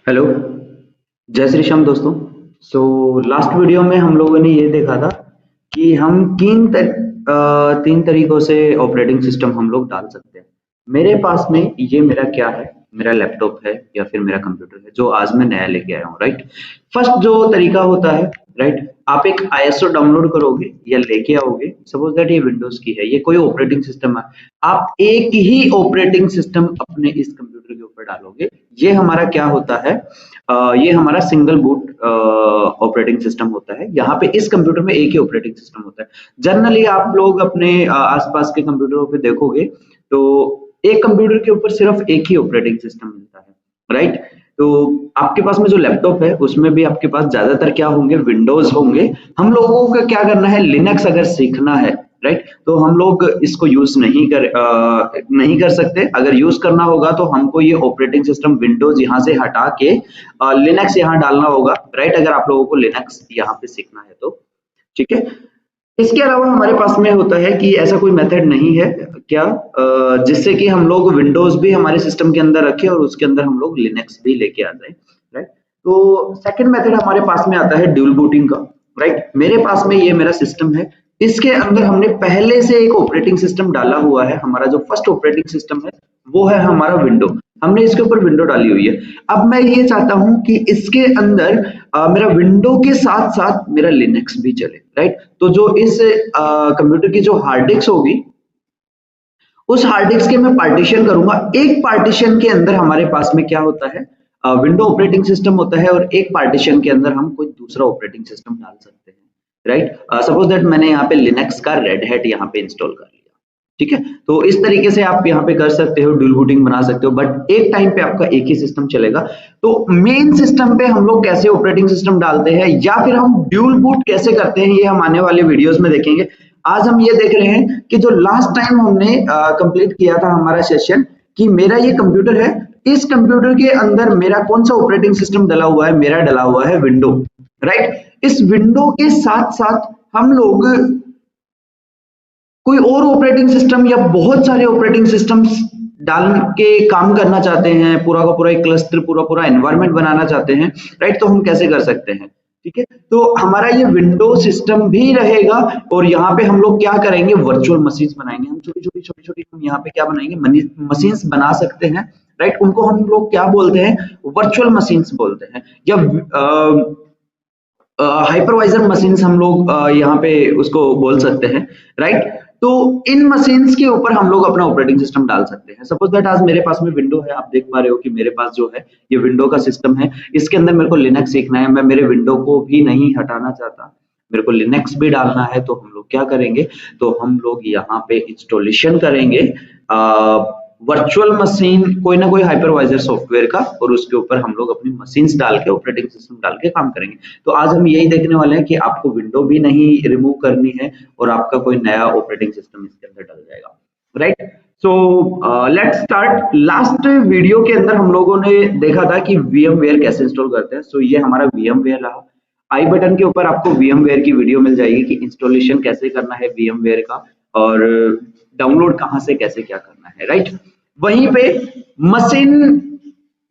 Hello, जय श्री श्याम दोस्तों। Last video में हम लोगों ने ये देखा था कि हम तीन तरीकों से ऑपरेटिंग सिस्टम हम लोग डाल सकते हैं। मेरे पास में ये मेरा क्या है, मेरा लैपटॉप है या फिर मेरा कंप्यूटर है जो आज मैं नया लेके आया हूँ, राइट। फर्स्ट जो तरीका होता है, राइट, आप एक आईएसओ डाउनलोड करोगे या लेके आओगे। सपोज दैट ये विंडोज की है, ये कोई ऑपरेटिंग सिस्टम है। आप एक ही ऑपरेटिंग सिस्टम अपने इस कंप्यूटर के ऊपर डालोगे। ये हमारा क्या होता है, ये हमारा सिंगल बूट ऑपरेटिंग सिस्टम होता है। यहाँ पे इस कंप्यूटर में एक ही ऑपरेटिंग सिस्टम होता है। जनरली आप लोग अपने आसपास के कंप्यूटरों पे देखोगे तो एक कंप्यूटर के ऊपर सिर्फ एक ही ऑपरेटिंग सिस्टम मिलता है, राइट। तो आपके पास में जो लैपटॉप है उसमें भी आपके पास ज्यादातर क्या होंगे, विंडोज होंगे। हम लोगों को क्या करना है, लिनक्स अगर सीखना है, राइट, तो हम लोग इसको यूज नहीं कर सकते। अगर यूज करना होगा तो हमको ये ऑपरेटिंग सिस्टम विंडोज यहाँ से हटा के लिनक्स यहाँ डालना होगा, राइट। अगर आप लोगों को लिनक्स यहाँ पे सीखना है तो ठीक है। इसके अलावा हमारे पास में होता है कि ऐसा कोई मेथड नहीं है क्या, जिससे कि हम लोग विंडोज भी हमारे सिस्टम के अंदर रखें और उसके अंदर हम लोग लिनक्स भी लेके आ जाए, राइट। तो सेकंड मेथड हमारे पास में आता है ड्यूल बूटिंग का, राइट। मेरे पास में ये मेरा सिस्टम है, इसके अंदर हमने पहले से एक ऑपरेटिंग सिस्टम डाला हुआ है। हमारा जो फर्स्ट ऑपरेटिंग सिस्टम है वो है हमारा विंडो। हमने इसके ऊपर विंडो डाली हुई है। अब मैं ये चाहता हूं कि इसके अंदर मेरा विंडो के साथ साथ मेरा लिनक्स भी चले, राइट। तो जो इस कंप्यूटर की जो हार्ड डिस्क होगी, उस हार्ड डिस्क के मैं पार्टीशन करूंगा। एक पार्टीशन के अंदर हमारे पास में क्या होता है, विंडो ऑपरेटिंग सिस्टम होता है, और एक पार्टीशन के अंदर हम कोई दूसरा ऑपरेटिंग सिस्टम डाल सकते हैं, राइट। सपोज दैट मैंने यहाँ पे लिनक्स का रेड हैट यहाँ पे इंस्टॉल कर लिया, ठीक है। तो इस तरीके से आप यहाँ पे कर सकते हो, ड्यूल बूटिंग बना सकते हो, बट एक टाइम पे आपका एक ही सिस्टम चलेगा। तो मेन सिस्टम पे हम लोग कैसे ऑपरेटिंग सिस्टम डालते हैं या फिर हम ड्यूल बूट कैसे करते हैं, ये हम आने वाले वीडियोस में देखेंगे। आज हम ये देख रहे हैं कि जो लास्ट टाइम हमने कंप्लीट किया था हमारा सेशन, कि मेरा ये कंप्यूटर है, इस कंप्यूटर के अंदर मेरा कौन सा ऑपरेटिंग सिस्टम डला हुआ है, मेरा डला हुआ है विंडो, राइट। इस विंडो के साथ साथ हम लोग कोई और ऑपरेटिंग सिस्टम या बहुत सारे ऑपरेटिंग सिस्टम्स डाल के काम करना चाहते हैं, पूरा का पूरा एक क्लस्टर, पूरा पूरा एनवायरनमेंट बनाना चाहते हैं, राइट। तो हम कैसे कर सकते हैं, ठीक है। तो हमारा ये विंडो सिस्टम भी रहेगा और यहाँ पे हम लोग क्या करेंगे, वर्चुअल मशीन्स बनाएंगे। हम छोटी छोटी हम यहाँ पे क्या बनाएंगे, मशीन्स बना सकते हैं, राइट। उनको हम लोग क्या बोलते हैं, वर्चुअल मशीन्स बोलते हैं, या हाइपरवाइजर मशीन्स हम लोग यहाँ पे उसको बोल सकते हैं, राइट। तो इन मशीन्स के ऊपर हम लोग अपना ऑपरेटिंग सिस्टम डाल सकते हैं। सपोज दैट आज मेरे पास में विंडो है, आप देख पा रहे हो कि मेरे पास जो है ये विंडो का सिस्टम है। इसके अंदर मेरे को लिनक्स सीखना है, मैं मेरे विंडो को भी नहीं हटाना चाहता, मेरे को लिनक्स भी डालना है। तो हम लोग क्या करेंगे, तो हम लोग यहाँ पे इंस्टॉलेशन करेंगे वर्चुअल मशीन, कोई ना कोई हाइपरवाइजर सॉफ्टवेयर का, और उसके ऊपर हम लोग अपनी मशीन्स डाल के, ऑपरेटिंग सिस्टम डाल के काम करेंगे। तो आज हम यही देखने वाले हैं कि आपको विंडो भी नहीं रिमूव करनी है और आपका कोई नया ऑपरेटिंग सिस्टम इसके अंदर डल जाएगा, right. So let's start. Last video के अंदर हम लोगों ने देखा था कि VMware कैसे इंस्टॉल करते हैं। सो ये हमारा VMware रहा। आई बटन के ऊपर आपको VMware की वीडियो मिल जाएगी कि इंस्टॉलेशन कैसे करना है VMware का, और डाउनलोड कहाँ से कैसे क्या करना है, राइट। वहीं पे मशीन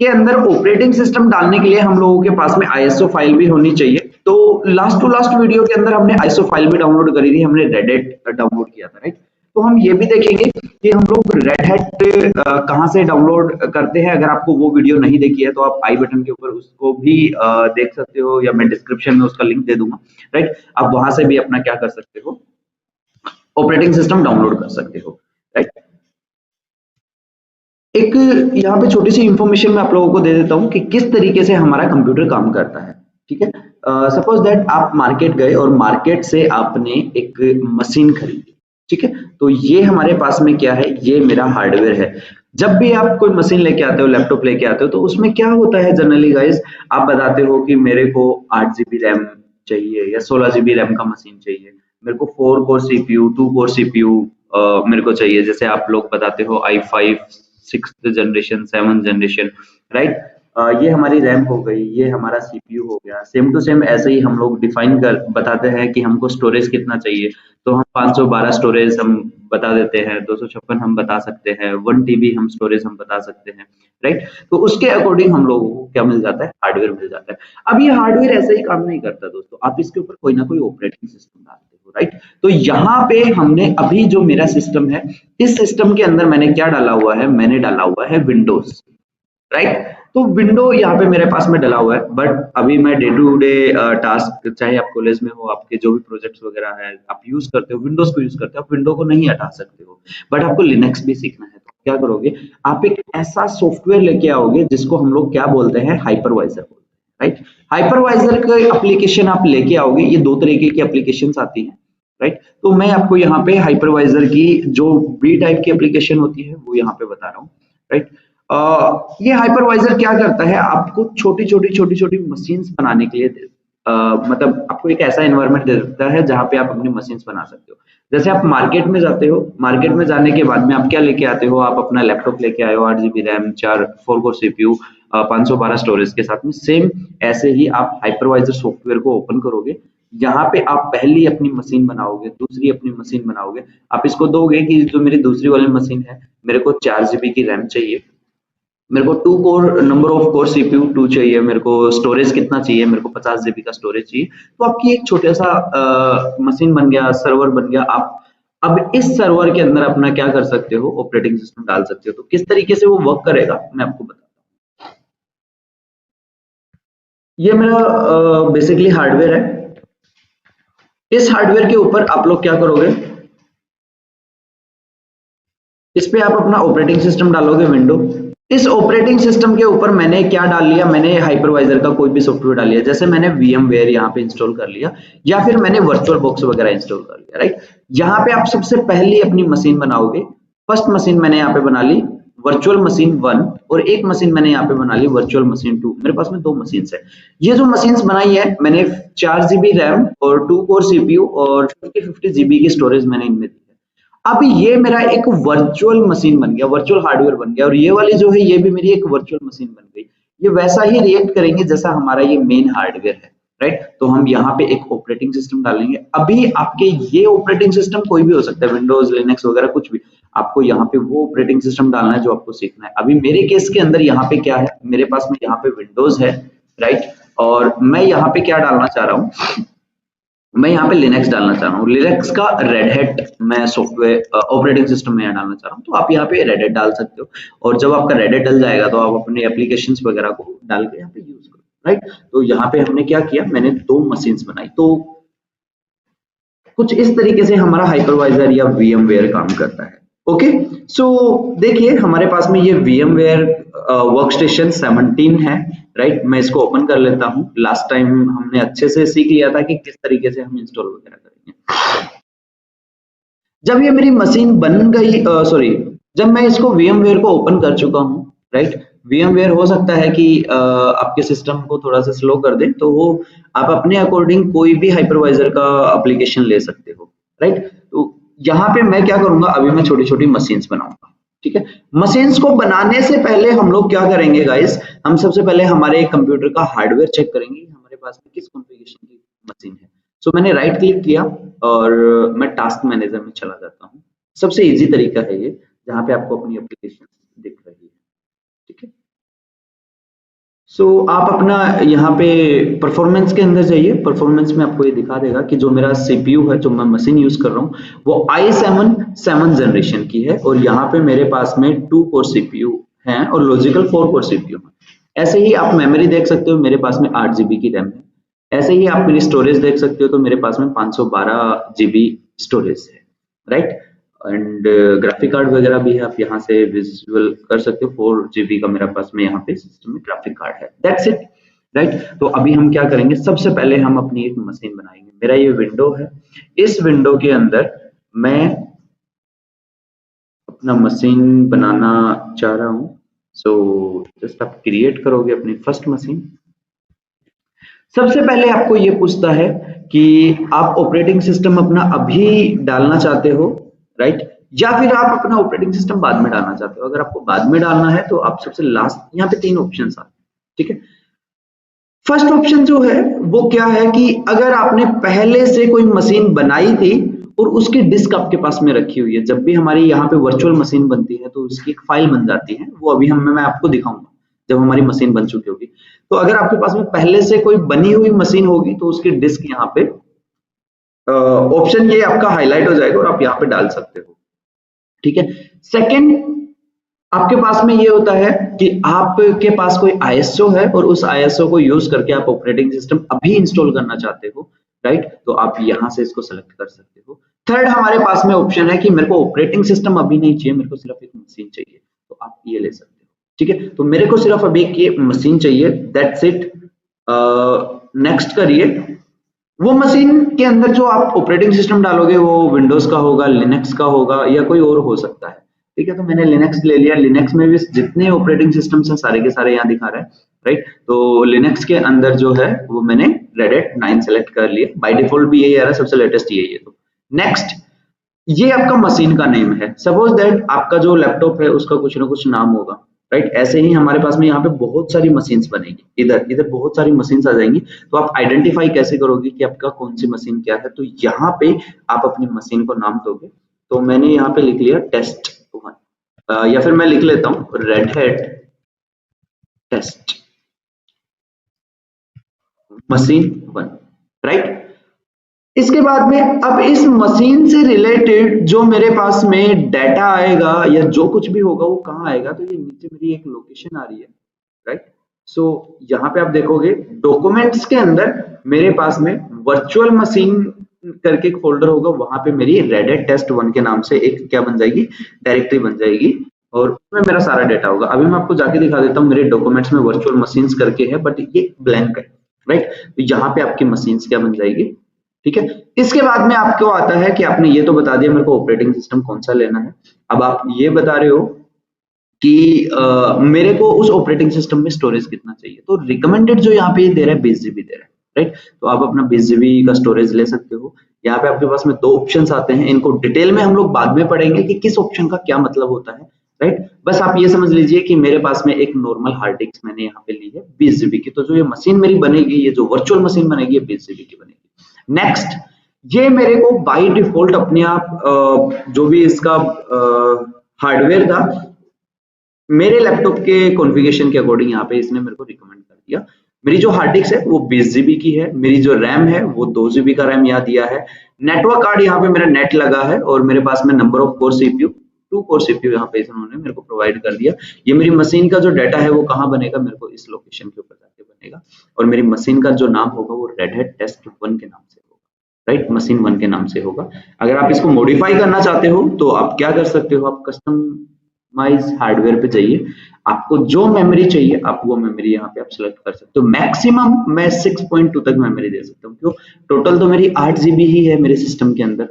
के अंदर ऑपरेटिंग सिस्टम डालने के लिए हम लोगों के पास में आईएसओ फाइल भी होनी चाहिए। तो लास्ट टू लास्ट वीडियो के अंदर हमने आईएसओ फाइल भी डाउनलोड करी थी, हमने रेड हैट डाउनलोड किया था, राइट। तो हम ये भी देखेंगे कि हम लोग रेड हैट कहाँ से डाउनलोड करते हैं। अगर आपको वो वीडियो नहीं देखी है तो आप आई बटन के ऊपर उसको भी देख सकते हो, या मैं डिस्क्रिप्शन में उसका लिंक दे दूंगा, राइट। आप वहां से भी अपना क्या कर सकते हो, ऑपरेटिंग सिस्टम डाउनलोड कर सकते हो, राइट। एक यहाँ पे छोटी सी इंफॉर्मेशन मैं आप लोगों को दे देता हूँ कि किस तरीके से हमारा कंप्यूटर काम करता है, ठीक है। सपोज दैट आप मार्केट गए और मार्केट से आपने एक मशीन खरीदी, ठीक है। तो ये हमारे पास में क्या है, ये मेरा हार्डवेयर है। जब भी आप कोई मशीन लेके आते हो, लैपटॉप लेके आते हो, तो उसमें क्या होता है जनरली गाइस, आप बताते हो कि मेरे को 8 GB रैम चाहिए या 16 GB रैम का मशीन चाहिए, मेरे को 4 कोर CPU, 2 कोर CPU मेरे को चाहिए। जैसे आप लोग बताते हो i5 6th generation, 7th generation, right. ये हमारी रैम हो गई, ये हमारा सीपीयू हो गया। सेम टू सेम ऐसे ही हम लोग डिफाइन कर बताते हैं कि हमको स्टोरेज कितना चाहिए, तो हम 512 स्टोरेज हम बता देते हैं, 256 हम बता सकते हैं, 1 TB हम स्टोरेज हम बता सकते हैं, राइट। तो उसके अकॉर्डिंग हम लोगों को क्या मिल जाता है, हार्डवेयर मिल जाता है। अब ये हार्डवेयर ऐसे ही काम नहीं करता दोस्तों, आप इसके ऊपर कोई ना कोई ऑपरेटिंग सिस्टम डालते हो, राइट। तो यहाँ पे हमने अभी जो मेरा सिस्टम है, इस सिस्टम के अंदर मैंने क्या डाला हुआ है, मैंने डाला हुआ है विंडोज, राइट। तो विंडो यहाँ पे मेरे पास में डला हुआ है, बट अभी मैं डे टू डे टास्क, चाहे आप कॉलेज में हो, आपके जो भी प्रोजेक्ट्स वगैरह है आप यूज करते हो, विंडोज को यूज करते हो, आप विंडो को नहीं हटा सकते हो, बट आपको लिनक्स भी सीखना है। तो क्या करोगे, आप एक ऐसा सॉफ्टवेयर लेके आओगे जिसको हम लोग क्या बोलते हैं, हाइपरवाइजर बोलते हैं, राइट। हाइपरवाइजर का एप्लीकेशन आप लेके आओगे, ये दो तरीके की एप्लीकेशन आती है, राइट। तो मैं आपको यहाँ पे हाइपरवाइजर की जो बी टाइप की एप्लीकेशन होती है वो यहाँ पे बता रहा हूँ, राइट। ये हाइपरवाइजर क्या करता है, आपको छोटी छोटी छोटी छोटी मशीन्स बनाने के लिए मतलब आपको एक ऐसा एनवायरनमेंट दे देता है जहां पे आप अपनी मशीन्स बना सकते हो। जैसे आप मार्केट में जाते हो, मार्केट में जाने के बाद में आप क्या लेके आते हो, आप अपना लैपटॉप लेके आए हो, 8 GB RAM, 4 core CPU, 512 storage के साथ में। सेम ऐसे ही आप हाइपरवाइजर सॉफ्टवेयर को ओपन करोगे, यहाँ पे आप पहली अपनी मशीन बनाओगे, दूसरी अपनी मशीन बनाओगे, आप इसको दोगे कि जो मेरी दूसरी वाली मशीन है, मेरे को 4 GB की रैम चाहिए, मेरे को 2 core number of core CPU 2 चाहिए, मेरे को स्टोरेज कितना चाहिए, मेरे को 50 GB का स्टोरेज चाहिए। तो आपकी एक छोटा सा मशीन बन गया, सर्वर बन गया। आप अब इस सर्वर के अंदर अपना क्या कर सकते हो, ऑपरेटिंग सिस्टम डाल सकते हो। तो किस तरीके से वो वर्क करेगा मैं आपको बताता हूँ। ये मेरा बेसिकली हार्डवेयर है। इस हार्डवेयर के ऊपर आप लोग क्या करोगे, इस पे आप अपना ऑपरेटिंग सिस्टम डालोगे, विंडो। इस ऑपरेटिंग सिस्टम के ऊपर मैंने क्या डाल लिया, मैंने हाइपरवाइजर का कोई भी सॉफ्टवेयर डाल लिया, जैसे मैंने VMware यहाँ पे इंस्टॉल कर लिया, या फिर मैंने वर्चुअल बॉक्स वगैरह इंस्टॉल कर लिया, राइट। यहाँ पे आप सबसे पहली अपनी मशीन बनाओगे। फर्स्ट मशीन मैंने यहाँ पे बना ली वर्चुअल मशीन 1, और एक मशीन मैंने यहाँ पे बना ली वर्चुअल मशीन 2। मेरे पास में 2 मशीन है। ये जो मशीन बनाई है मैंने, 4 GB रैम और 2 कोर सीपीयू और 50 GB की स्टोरेज मैंने इनमें दी है। अब ये मेरा एक वर्चुअल मशीन बन गया, वर्चुअल हार्डवेयर बन गया, और ये वाली जो है ये भी मेरी एक वर्चुअल मशीन बन गई। ये वैसा ही रिएक्ट करेंगे जैसा हमारा ये मेन हार्डवेयर है, राइट। तो हम यहाँ पे एक ऑपरेटिंग सिस्टम डालेंगे। अभी आपके ये ऑपरेटिंग सिस्टम कोई भी हो सकता है, विंडोज, लिनक्स वगैरह कुछ भी। आपको यहाँ पे वो ऑपरेटिंग सिस्टम डालना है जो आपको सीखना है। अभी मेरे केस के अंदर यहाँ पे क्या है, मेरे पास में यहाँ पे विंडोज है, राइट। और मैं यहाँ पे क्या डालना चाह रहा हूँ, मैं यहाँ पे लिनक्स डालना चाह रहा हूँ। लिनक्स का रेड हैट मैं सॉफ्टवेयर ऑपरेटिंग सिस्टम में डालना चाह रहा हूँ। तो आप यहाँ पे रेड हैट डाल सकते हो, और जब आपका रेड हैट डल जाएगा तो आप अपने एप्लीकेशंस वगैरह को डाल के यहाँ पे यूज करो, राइट। तो यहाँ पे हमने क्या किया, मैंने 2 मशीन्स बनाई। तो कुछ इस तरीके से हमारा हाइपरवाइजर या VMware काम करता है। ओके, सो देखिए हमारे पास में ये VMware वर्कस्टेशन 17 है, राइट। मैं इसको ओपन कर लेता हूँ। लास्ट टाइम हमने अच्छे से सीख लिया था कि किस तरीके से हम इंस्टॉल वगैरह करेंगे। जब ये मेरी मशीन बन गई, सॉरी, जब मैं इसको VMware को ओपन कर चुका हूँ, राइट। VMware हो सकता है कि आपके सिस्टम को थोड़ा सा स्लो कर दे, तो वो आप अपने अकॉर्डिंग कोई भी हाइपरवाइजर का एप्लीकेशन ले सकते हो, राइट। तो यहाँ पे मैं क्या करूंगा, अभी मैं छोटी छोटी मशीन्स बनाऊंगा, ठीक है। मशीन्स को बनाने से पहले हम लोग क्या करेंगे गाइस, हम सबसे पहले हमारे कंप्यूटर का हार्डवेयर चेक करेंगे, हमारे पास में किस कॉन्फ़िगरेशन की मशीन है। सो मैंने राइट क्लिक किया और मैं टास्क मैनेजर में चला जाता हूँ। सबसे इजी तरीका है ये, जहाँ पे आपको अपनी एप्लीकेशन दिख रही है, ठीक है। सो आप अपना यहाँ पे परफॉर्मेंस के अंदर जाइए। परफॉर्मेंस में आपको ये दिखा देगा कि जो मेरा सीपीयू है, जो मैं मशीन यूज कर रहा हूँ, वो i7 7 जनरेशन की है, और यहाँ पे मेरे पास में 2 कोर सीपीयू हैं और लॉजिकल 4 कोर सीपीयू है। ऐसे ही आप मेमोरी देख सकते हो, मेरे पास में 8 GB की रैम है। ऐसे ही आप मेरी स्टोरेज देख सकते हो, तो मेरे पास में 512 GB स्टोरेज है, राइट। एंड ग्राफिक कार्ड वगैरह भी है, आप यहाँ से विजुअल कर सकते हो। 4 GB का मेरे पास में यहाँ पे सिस्टम में ग्राफिक कार्ड है। That's it, right. तो अभी हम क्या करेंगे, सबसे पहले हम अपनी एक मशीन बनाएंगे। मेरा ये विंडो है, इस विंडो के अंदर मैं अपना मशीन बनाना चाह रहा हूँ। सो जस्ट आप क्रिएट करोगे अपनी फर्स्ट मशीन। सबसे पहले आपको ये पूछता है कि आप ऑपरेटिंग सिस्टम अपना अभी डालना चाहते हो, राइट, या फिर आप अपना ऑपरेटिंग सिस्टम बाद में डालना चाहते हो। अगर आपको बाद में डालना है तो आप सबसे लास्ट, यहाँ पे 3 ऑप्शंस आते हैं, ठीक है। फर्स्ट ऑप्शन जो है वो क्या है कि अगर आपने पहले से कोई मशीन बनाई थी और उसकी डिस्क आपके पास में रखी हुई है, जब भी हमारी यहाँ पे वर्चुअल मशीन बनती है तो उसकी एक फाइल बन जाती है, वो अभी मैं आपको दिखाऊंगा जब हमारी मशीन बन चुकी होगी। तो अगर आपके पास में पहले से कोई बनी हुई मशीन होगी तो उसकी डिस्क यहाँ पे ऑप्शन ये आपका हाईलाइट हो जाएगा और आप यहाँ पे डाल सकते हो। ठीक है। सेकंड, आपके पास में ये होता है कि आपके पास कोई आईएसओ है और उस आईएसओ को यूज करके आप ऑपरेटिंग सिस्टम अभी इंस्टॉल करना चाहते हो, राइट, तो आप यहां से इसको सेलेक्ट कर सकते हो। थर्ड, हमारे पास में ऑप्शन है कि मेरे को ऑपरेटिंग सिस्टम अभी नहीं चाहिए, मेरे को सिर्फ एक मशीन चाहिए, तो आप ये ले सकते हो। ठीक है, तो मेरे को सिर्फ अभी एक ये मशीन चाहिए, दैट्स इट। नेक्स्ट करिए। वो मशीन के अंदर जो आप ऑपरेटिंग सिस्टम डालोगे वो विंडोज का होगा, लिनक्स का होगा या कोई और हो सकता है। ठीक है, तो मैंने लिनक्स ले लिया। लिनक्स में भी जितने ऑपरेटिंग सिस्टम्स हैं सारे के सारे यहाँ दिखा रहा है, राइट। तो लिनक्स के अंदर जो है वो मैंने रेड हैट 9 सेलेक्ट कर लिया, बाय डिफॉल्ट भी यही आ रहा है, सबसे लेटेस्ट यही है। तो नेक्स्ट, ये आपका मशीन का नेम है। सपोज दैट आपका जो लैपटॉप है उसका कुछ ना कुछ नाम होगा, राइट। ऐसे ही हमारे पास में यहाँ पे बहुत सारी मशीन्स बनेगी, इधर इधर बहुत सारी मशीन्स आ जाएंगी, तो आप आइडेंटिफाई कैसे करोगे कि आपका कौन सी मशीन क्या है? तो यहाँ पे आप अपनी मशीन को नाम दोगे। तो मैंने यहाँ पे लिख लिया टेस्ट 1, या फिर मैं लिख लेता हूँ Red Hat test machine 1, right. इसके बाद में अब इस मशीन से रिलेटेड जो मेरे पास में डाटा आएगा या जो कुछ भी होगा वो कहाँ आएगा? तो ये नीचे मेरी एक लोकेशन आ रही है, राइट। सो यहाँ पे आप देखोगे डॉक्यूमेंट्स के अंदर मेरे पास में वर्चुअल मशीन करके एक फोल्डर होगा, वहां पे मेरी रेड हैट टेस्ट 1 के नाम से एक क्या बन जाएगी, डायरेक्टरी बन जाएगी, और उसमें मेरा सारा डाटा होगा। अभी मैं आपको जाके दिखा देता हूँ, मेरे डॉक्यूमेंट्स में वर्चुअल मशीन्स करके है बट ये ब्लैंक है, राइट। तो यहाँ पे आपकी मशीन्स क्या बन जाएगी, ठीक है। इसके बाद में आपको आता है कि आपने ये तो बता दिया मेरे को ऑपरेटिंग सिस्टम कौन सा लेना है। अब आप ये बता रहे हो कि मेरे को उस ऑपरेटिंग सिस्टम में स्टोरेज कितना चाहिए, तो रिकमेंडेड जो यहाँ पे दे रहा है 20 जीबी दे रहा है, राइट। तो आप अपना 20 जीबी का स्टोरेज ले सकते हो। यहाँ पे आपके पास में दो ऑप्शंस आते हैं, इनको डिटेल में हम लोग बाद में पढ़ेंगे कि किस ऑप्शन का क्या मतलब होता है, राइट। बस आप ये समझ लीजिए कि मेरे पास में एक नॉर्मल हार्ड डिस्क मैंने यहाँ पे ली है 20 जीबी की, तो जो ये मशीन मेरी बनेगी, ये जो वर्चुअल मशीन बनेगी, ये 20 जीबी की बनेगी। नेक्स्ट, ये मेरे को बाय डिफॉल्ट अपने आप जो भी इसका हार्डवेयर था मेरे लैपटॉप के कॉन्फ़िगरेशन के अकॉर्डिंग यहाँ पे इसने मेरे को रिकमेंड कर दिया। मेरी जो हार्ड डिस्क है वो 20 जीबी की है, मेरी जो रैम है वो 2 जीबी का रैम यहाँ दिया है, नेटवर्क कार्ड यहाँ पे मेरा नेट लगा है, और मेरे पास में number of core CPU 2 core CPU यहाँ पे इन्होंने मेरे को प्रोवाइड कर दिया। ये मेरी मशीन का जो डाटा है वो कहाँ बनेगा, मेरे को इस लोकेशन के ऊपर जाके बनेगा, और मेरी मशीन का जो नाम होगा वो रेड हैट टेस्ट 1 के नाम से होगा, राइट, मशीन 1 के नाम से होगा। अगर आप इसको मॉडिफाई करना चाहते हो तो आप क्या कर सकते हो, आप कस्टमाइज हार्डवेयर पे जाइए, आपको जो मेमोरी चाहिए आप वो मेमोरी यहाँ पे आप सेलेक्ट कर सकते हो। मैक्सिमम मैं 6.2 तक मेमोरी दे सकता हूँ, क्यों, टोटल तो मेरी 8 जीबी ही है मेरे सिस्टम के अंदर,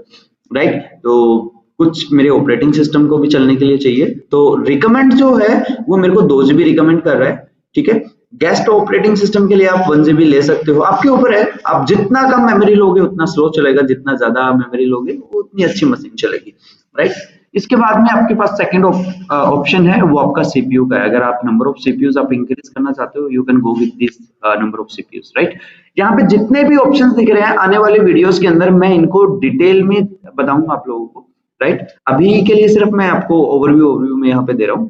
राइट। तो कुछ मेरे ऑपरेटिंग सिस्टम को भी चलने के लिए चाहिए, तो रिकमेंड जो है वो मेरे को 2 जीबी रिकमेंड कर रहा है, ठीक है। गेस्ट ऑपरेटिंग सिस्टम के लिए आप 1 जीबी ले सकते हो, आपके ऊपर है, आप जितना कम मेमोरी लोगे उतना स्लो चलेगा, जितना ज्यादा मेमोरी लोगे उतनी अच्छी मशीन चलेगी, राइट। इसके बाद में आपके पास सेकंड ऑप्शन है वो आपका सीपीयू का है। अगर आप नंबर ऑफ सीपीयूज आप इंक्रीज करना चाहते हो, you can go with this number of CPUs, right. यहाँ पे जितने भी ऑप्शंस दिख रहे हैं आने वाले वीडियोस के अंदर मैं इनको डिटेल में बताऊंगा आप लोगों को, राइट। अभी के लिए सिर्फ मैं आपको ओवरव्यू में यहाँ पे दे रहा हूँ,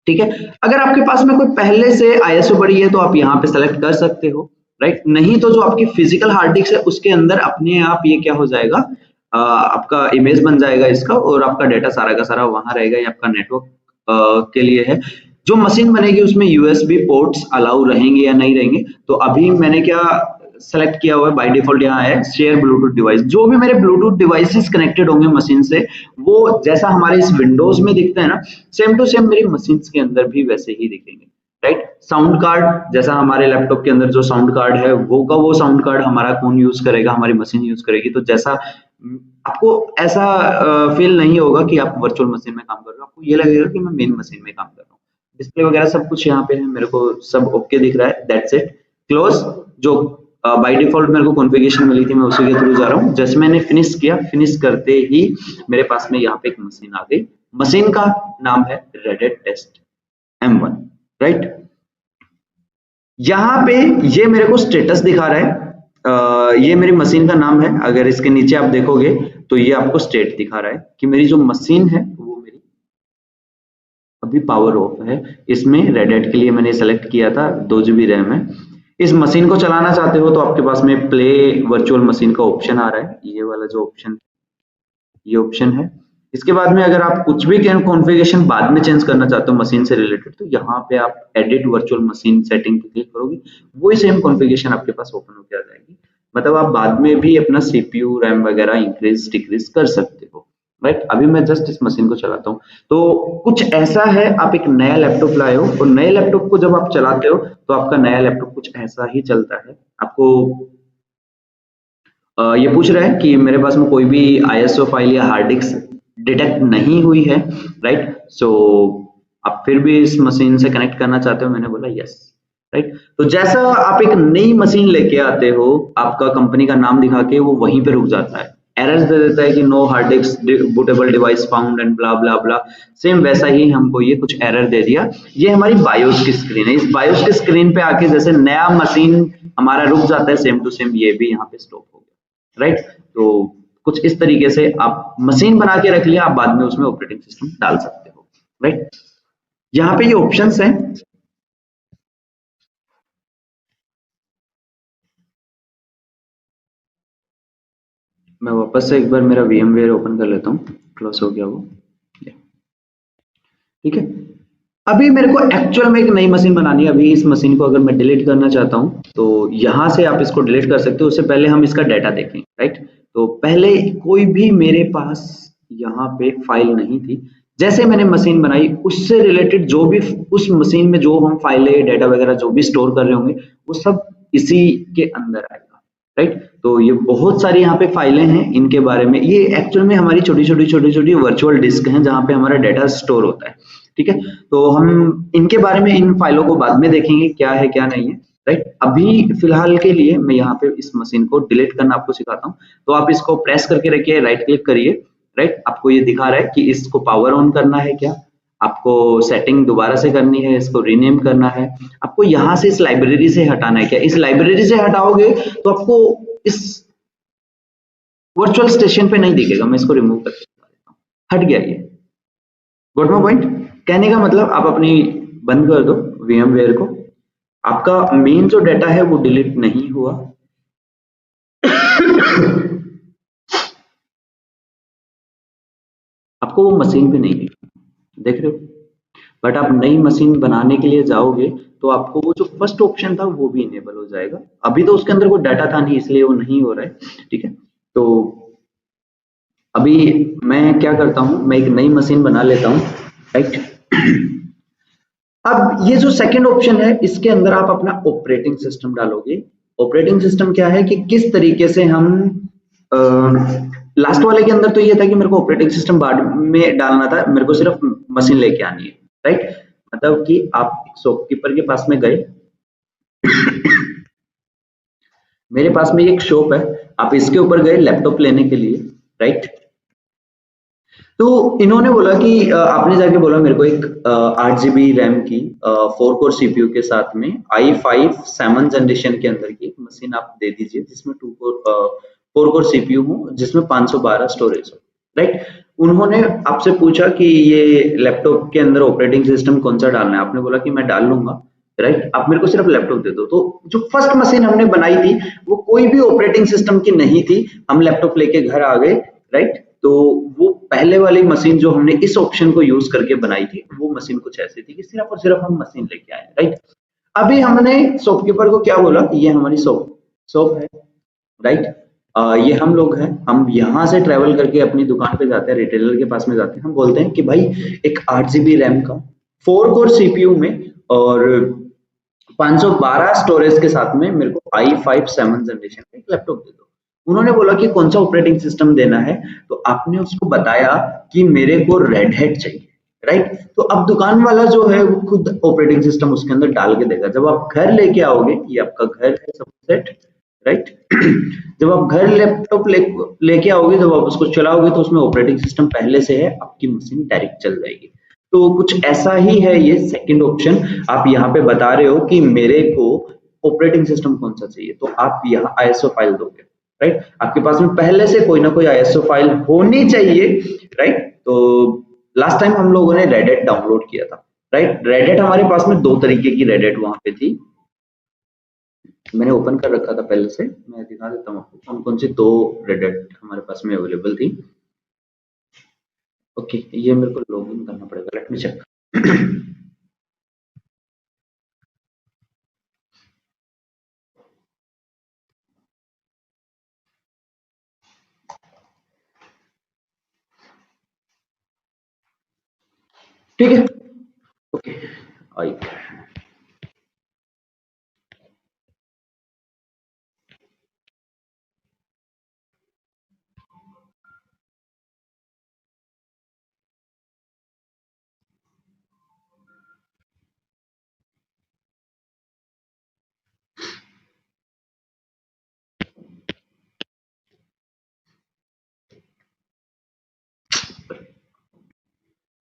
ठीक है। अगर आपके पास में कोई पहले से आईएसओ पड़ी है तो आप यहाँ पे सेलेक्ट कर सकते हो, राइट। नहीं तो जो आपकी फिजिकल हार्ड डिस्क है उसके अंदर अपने आप ये क्या हो जाएगा, आपका इमेज बन जाएगा इसका, और आपका डाटा सारा का सारा वहां रहेगा। ये आपका नेटवर्क के लिए है। जो मशीन बनेगी उसमें यूएसबी पोर्ट्स अलाउ रहेंगे या नहीं रहेंगे, तो अभी मैंने क्या सेलेक्ट किया हुआ है, बाय डिफॉल्ट यहाँ है शेयर ब्लूटूथ डिवाइस। जो भी मेरे ब्लूटूथ डिवाइसेस कनेक्टेड होंगे मशीन से, वो जैसा हमारे इस विंडोज में दिखता है ना, सेम टू सेम मेरी मशीन के अंदर भी वैसे ही दिखेंगे, राइट। साउंड कार्ड, जैसा हमारे लैपटॉप के अंदर जो साउंड कार्ड है वो का वो साउंड कार्ड हमारा कौन यूज करेगा, हमारी मशीन यूज करेगी। तो जैसा आपको ऐसा फील नहीं होगा कि आप वर्चुअल मशीन में काम कर रहे हो, आपको ये लगेगा कि मैं मेन मशीन में काम कर रहा हूँ। डिस्प्ले वगैरह सब कुछ यहाँ पे है, मेरे को सब ओके दिख रहा है, दैट्स इट। क्लोज। जो बाय डिफॉल्ट मेरे को कॉन्फ़िगरेशन मिली थी मैं उसी के थ्रू जा रहा हूँ। जैसे मैंने फिनिश किया, फिनिश करते ही मेरे पास में यहाँ पे एक मशीन आ गई। मशीन का नाम है red Hat test M1, right. यहाँ पे ये मेरे को स्टेटस दिखा रहा है। ये मेरी मशीन का नाम है। अगर इसके नीचे आप देखोगे तो ये आपको स्टेट दिखा रहा है कि मेरी जो मशीन है वो मेरी अभी पावर ऑफ है। इसमें रेड हैट के लिए मैंने सेलेक्ट किया था, 2 GB रैम है। इस मशीन को चलाना चाहते हो तो आपके पास में प्ले वर्चुअल मशीन का ऑप्शन आ रहा है, ये वाला जो ऑप्शन, ये ऑप्शन है। इसके बाद में अगर आप कुछ भी कॉन्फ़िगरेशन बाद में चेंज करना चाहते हो मशीन से रिलेटेड, तो यहाँ पे आप एडिट वर्चुअल मशीन सेटिंग पे क्लिक करोगे, वही सेम कॉन्फ़िगरेशन आपके पास ओपन होकर आ जाएगी। मतलब आप बाद में भी अपना सीपीयू रैम वगैरह इंक्रीज डिक्रीज कर सकते हो, राइट। अभी मैं जस्ट इस मशीन को चलाता हूँ। तो कुछ ऐसा है, आप एक नया लैपटॉप लाए हो और नए लैपटॉप को जब आप चलाते हो तो आपका नया लैपटॉप कुछ ऐसा ही चलता है। आपको ये पूछ रहा है कि मेरे पास में कोई भी आईएसओ फाइल या हार्ड डिस्क डिटेक्ट नहीं हुई है, राइट। सो आप फिर भी इस मशीन से कनेक्ट करना चाहते हो, मैंने बोला यस, राइट। तो जैसा आप एक नई मशीन लेके आते हो, आपका कंपनी का नाम दिखा के वो वहीं पे रुक जाता है, एरर्स दे देता है कि no hard disk bootable device found and blah blah blah. Same वैसा ही हमको ये कुछ एरर दे दिया। ये हमारी बायोस की स्क्रीन है। इस बायोस की स्क्रीन पे आके जैसे नया मशीन हमारा रुक जाता है, सेम टू सेम ये भी यहाँ पे स्टॉप हो गया, राइट। तो कुछ इस तरीके से आप मशीन बना के रख लिया, आप बाद में उसमें ऑपरेटिंग सिस्टम डाल सकते हो, राइट। यहाँ पे ये ऑप्शंस हैं। मैं वापस से एक बार मेरा VMware ओपन कर लेता हूँ, क्लोज हो गया वो, ठीक है। अभी मेरे को एक्चुअल में एक नई मशीन बनानी है। अभी इस मशीन को अगर मैं डिलीट करना चाहता हूँ तो यहाँ से आप इसको डिलीट कर सकते हो। उससे पहले हम इसका डाटा देखें, राइट। तो पहले कोई भी मेरे पास यहाँ पे फाइल नहीं थी। जैसे मैंने मशीन बनाई उससे रिलेटेड जो भी उस मशीन में जो हम फाइलें डाटा वगैरह जो भी स्टोर कर रहे होंगे वो सब इसी के अंदर आएगा, राइट। तो ये बहुत सारी यहाँ पे फाइलें हैं, इनके बारे में ये एक्चुअल में हमारी छोटी छोटी वर्चुअल डिस्क हैं जहाँ पे हमारा डाटा स्टोर होता है, ठीक है। तो हम इनके बारे में, इन फाइलों को बाद में देखेंगे क्या है क्या नहीं है, राइट। अभी फिलहाल के लिए मैं यहाँ पे इस मशीन को डिलीट करना आपको सिखाता हूँ। तो आप इसको प्रेस करके रखिए, राइट क्लिक करिए, राइट। आपको ये दिखा रहा है कि इसको पावर ऑन करना है क्या, आपको सेटिंग दोबारा से करनी है, इसको रीनेम करना है, आपको यहाँ से इस लाइब्रेरी से हटाना है क्या। इस लाइब्रेरी से हटाओगे तो आपको इस वर्चुअल स्टेशन पे नहीं दिखेगा। मैं इसको रिमूव करके दिखा देता हूँ। हट गया ये। Got my point. कहने का मतलब आप अपनी बंद कर दो VMware को, आपका मेन जो डाटा है वो डिलीट नहीं हुआ। आपको वो मशीन पे नहीं दिखा, देख रहे हो। बट आप नई मशीन बनाने के लिए जाओगे तो आपको वो जो फर्स्ट ऑप्शन था वो भी इनेबल हो जाएगा। अभी तो उसके अंदर कोई डाटा था नहीं इसलिए वो नहीं हो रहा है, ठीक है। तो अभी मैं क्या करता हूँ, मैं एक नई मशीन बना लेता हूँ, राइट। अब ये जो सेकंड ऑप्शन है इसके अंदर आप अपना ऑपरेटिंग सिस्टम डालोगे। ऑपरेटिंग सिस्टम क्या है कि किस तरीके से हम लास्ट वाले के अंदर तो ये था कि मेरे को ऑपरेटिंग सिस्टम बाद में डालना था, मेरे को सिर्फ मशीन लेके आनी है, राइट। मतलब कि आप शॉपकीपर के पास में गए, मेरे पास में एक शॉप है, आप इसके ऊपर गए लैपटॉप लेने के लिए, राइट। तो इन्होंने बोला कि आपने जाके बोला मेरे को एक 8 GB रैम की 4 कोर CPU के साथ में i5 7 जनरेशन के अंदर की एक मशीन आप दे दीजिए जिसमें 4 कोर CPU हो, जिसमें 512 स्टोरेज हो, राइट। उन्होंने आपसे पूछा कि ये लैपटॉप के अंदर ऑपरेटिंग सिस्टम कौन सा डालना है, आपने बोला कि मैं डाल लूंगा, राइट। आप मेरे को सिर्फ लैपटॉप दे दो। तो जो फर्स्ट मशीन हमने बनाई थी वो कोई भी ऑपरेटिंग सिस्टम की नहीं थी, हम लैपटॉप लेके घर आ गए, राइट। तो वो पहले वाली मशीन जो हमने इस ऑप्शन को यूज करके बनाई थी वो मशीन कुछ ऐसी थी कि सिर्फ और सिर्फ हम मशीन लेके आए, राइट। अभी हमने शॉपकीपर को क्या बोला कि ये हमारी शॉप है, राइट। ये हम लोग हैं, हम यहाँ से ट्रेवल करके अपनी दुकान पे जाते हैं, रिटेलर के पास में जाते हैं, हम बोलते हैं कि भाई एक 8 GB रैम का 4 कोर CPU में और 512 स्टोरेज के साथ में मेरे को i5 7 जनरेशन का एक लैपटॉप दे दो। उन्होंने बोला कि कौन सा ऑपरेटिंग सिस्टम देना है, तो आपने उसको बताया कि मेरे को रेड हैट चाहिए, राइट। तो अब दुकान वाला जो है वो खुद ऑपरेटिंग सिस्टम उसके अंदर डाल के देगा। जब आप घर लेके आओगे, ये आपका घर है सब सेट, राइट। जब आप घर लैपटॉप लेके आओगे, जब आप उसको चलाओगे तो उसमें ऑपरेटिंग सिस्टम पहले से है, आपकी मशीन डायरेक्ट चल जाएगी। तो कुछ ऐसा ही है ये सेकंड ऑप्शन। आप यहाँ पे बता रहे हो कि मेरे को ऑपरेटिंग सिस्टम कौन सा चाहिए, तो आप यहाँ आईएसओ फाइल दोगे, राइट। आपके पास में पहले से कोई ना कोई आईएसओ फाइल होनी चाहिए, राइट। तो लास्ट टाइम हम लोगों ने रेडिट डाउनलोड किया था, राइट। रेडिट हमारे पास में दो तरीके की रेडिट वहां पे थी, मैंने ओपन कर रखा था पहले से, मैं दिखा देता हूँ आपको कौन कौन सी दो रेडिट हमारे पास में अवेलेबल थी। ओके, ये मेरे को लॉगिन करना पड़ेगा, लेट मी चेक। ठीक है, ओके, आई।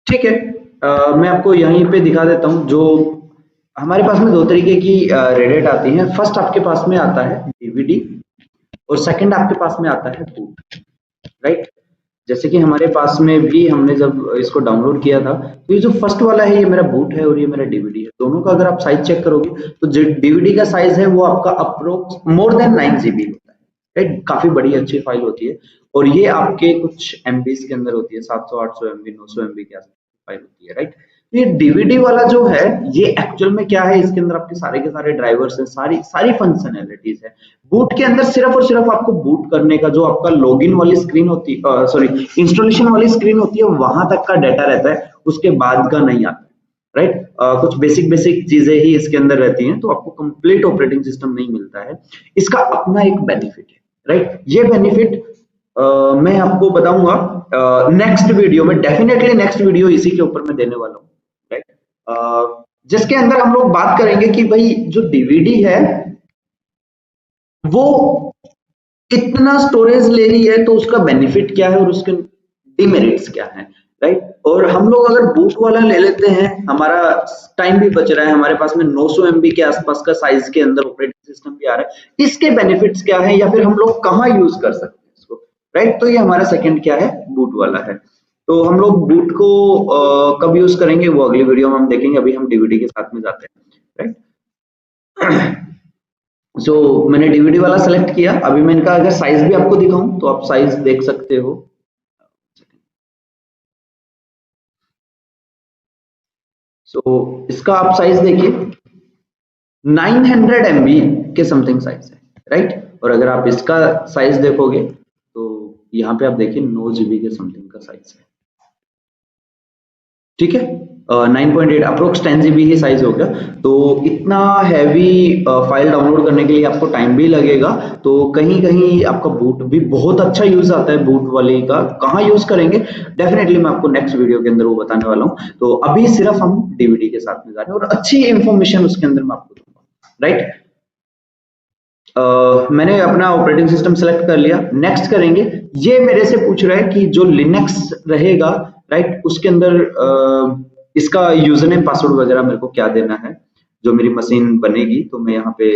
ठीक है, मैं आपको यहीं पे दिखा देता हूँ। जो हमारे पास में दो तरीके की रेडिट आती हैं। फर्स्ट आपके पास में आता है डीवीडी, और सेकंड आपके पास में आता है बूट, राइट। जैसे कि हमारे पास में भी हमने जब इसको डाउनलोड किया था, तो ये जो फर्स्ट वाला है ये मेरा बूट है और ये मेरा डीवीडी है। दोनों का अगर आप साइज चेक करोगे तो जो डीवीडी का साइज है वो आपका अप्रोक्स मोर देन 9 GB होता है, राइट। काफी बड़ी अच्छी फाइल होती है, और ये आपके कुछ एमबीज के अंदर होती है, 700 800 MB 900 MB के आसपास फाइल होती है, राइट। ये डीवीडी वाला जो है ये एक्चुअल में क्या है, इसके अंदर आपके सारे के सारे ड्राइवर्स हैं, सारी सारी फंक्शनैलिटीज है। बूट के अंदर सिर्फ और सिर्फ आपको बूट करने का जो आपका लॉगिन वाली स्क्रीन होती है, सॉरी इंस्टॉलेशन वाली स्क्रीन होती है, वहां तक का डाटा रहता है, उसके बाद का नहीं आता, राइट। कुछ बेसिक बेसिक चीजें ही इसके अंदर रहती हैं, तो आपको कंप्लीट ऑपरेटिंग सिस्टम नहीं मिलता है। इसका अपना एक बेनिफिट है, राइट। ये बेनिफिट मैं आपको बताऊंगा नेक्स्ट वीडियो में, डेफिनेटली नेक्स्ट वीडियो इसी के ऊपर मैं देने वाला हूँ, राइट। जिसके अंदर हम लोग बात करेंगे कि भाई जो डीवीडी है वो इतना स्टोरेज ले रही है, तो उसका बेनिफिट क्या है और उसके डिमेरिट्स क्या है, राइट। और हम लोग अगर बूट वाला ले लेते हैं, हमारा टाइम भी बच रहा है, हमारे पास में 900 MB के आसपास का साइज के अंदर ऑपरेटिंग सिस्टम भी आ रहा है, इसके बेनिफिट्स क्या है या फिर हम लोग कहाँ यूज कर सकते हैं इसको, राइट। तो ये हमारा सेकंड क्या है, बूट वाला है। तो हम लोग बूट को कब यूज करेंगे वो अगली वीडियो में हम देखेंगे, अभी हम डीवीडी के साथ में जाते हैं, राइट। सो मैंने डीवीडी वाला सेलेक्ट किया। अभी मैं इनका अगर साइज भी आपको दिखाऊं तो आप साइज देख सकते हो। सो इसका आप साइज देखिए, 900 MB के समथिंग साइज है, राइट। और अगर आप इसका साइज देखोगे तो यहाँ पे आप देखिए 9 GB के समथिंग का साइज है, ठीक है। 9.8 अप्रोक्स 10 GB ही साइज हो गया। तो इतना हैवी फाइल डाउनलोड करने के लिए आपको टाइम भी लगेगा, तो कहीं कहीं आपका बूट भी बहुत अच्छा यूज आता है। बूट वाले का कहाँ यूज करेंगे, डेफिनेटली मैं आपको नेक्स्ट वीडियो के अंदर वो बताने वाला हूँ। तो अभी सिर्फ हम डीवीडी के साथ में जा रहे हैं और अच्छी इंफॉर्मेशन उसके अंदर मैं आपको दूंगा, राइट। मैंने अपना ऑपरेटिंग सिस्टम सेलेक्ट कर लिया, नेक्स्ट करेंगे। ये मेरे से पूछ रहा है कि जो लिनक्स रहेगा, राइट, उसके अंदर इसका यूजर नेम पासवर्ड वगैरह मेरे को क्या देना है। जो मेरी मशीन बनेगी तो मैं यहाँ पे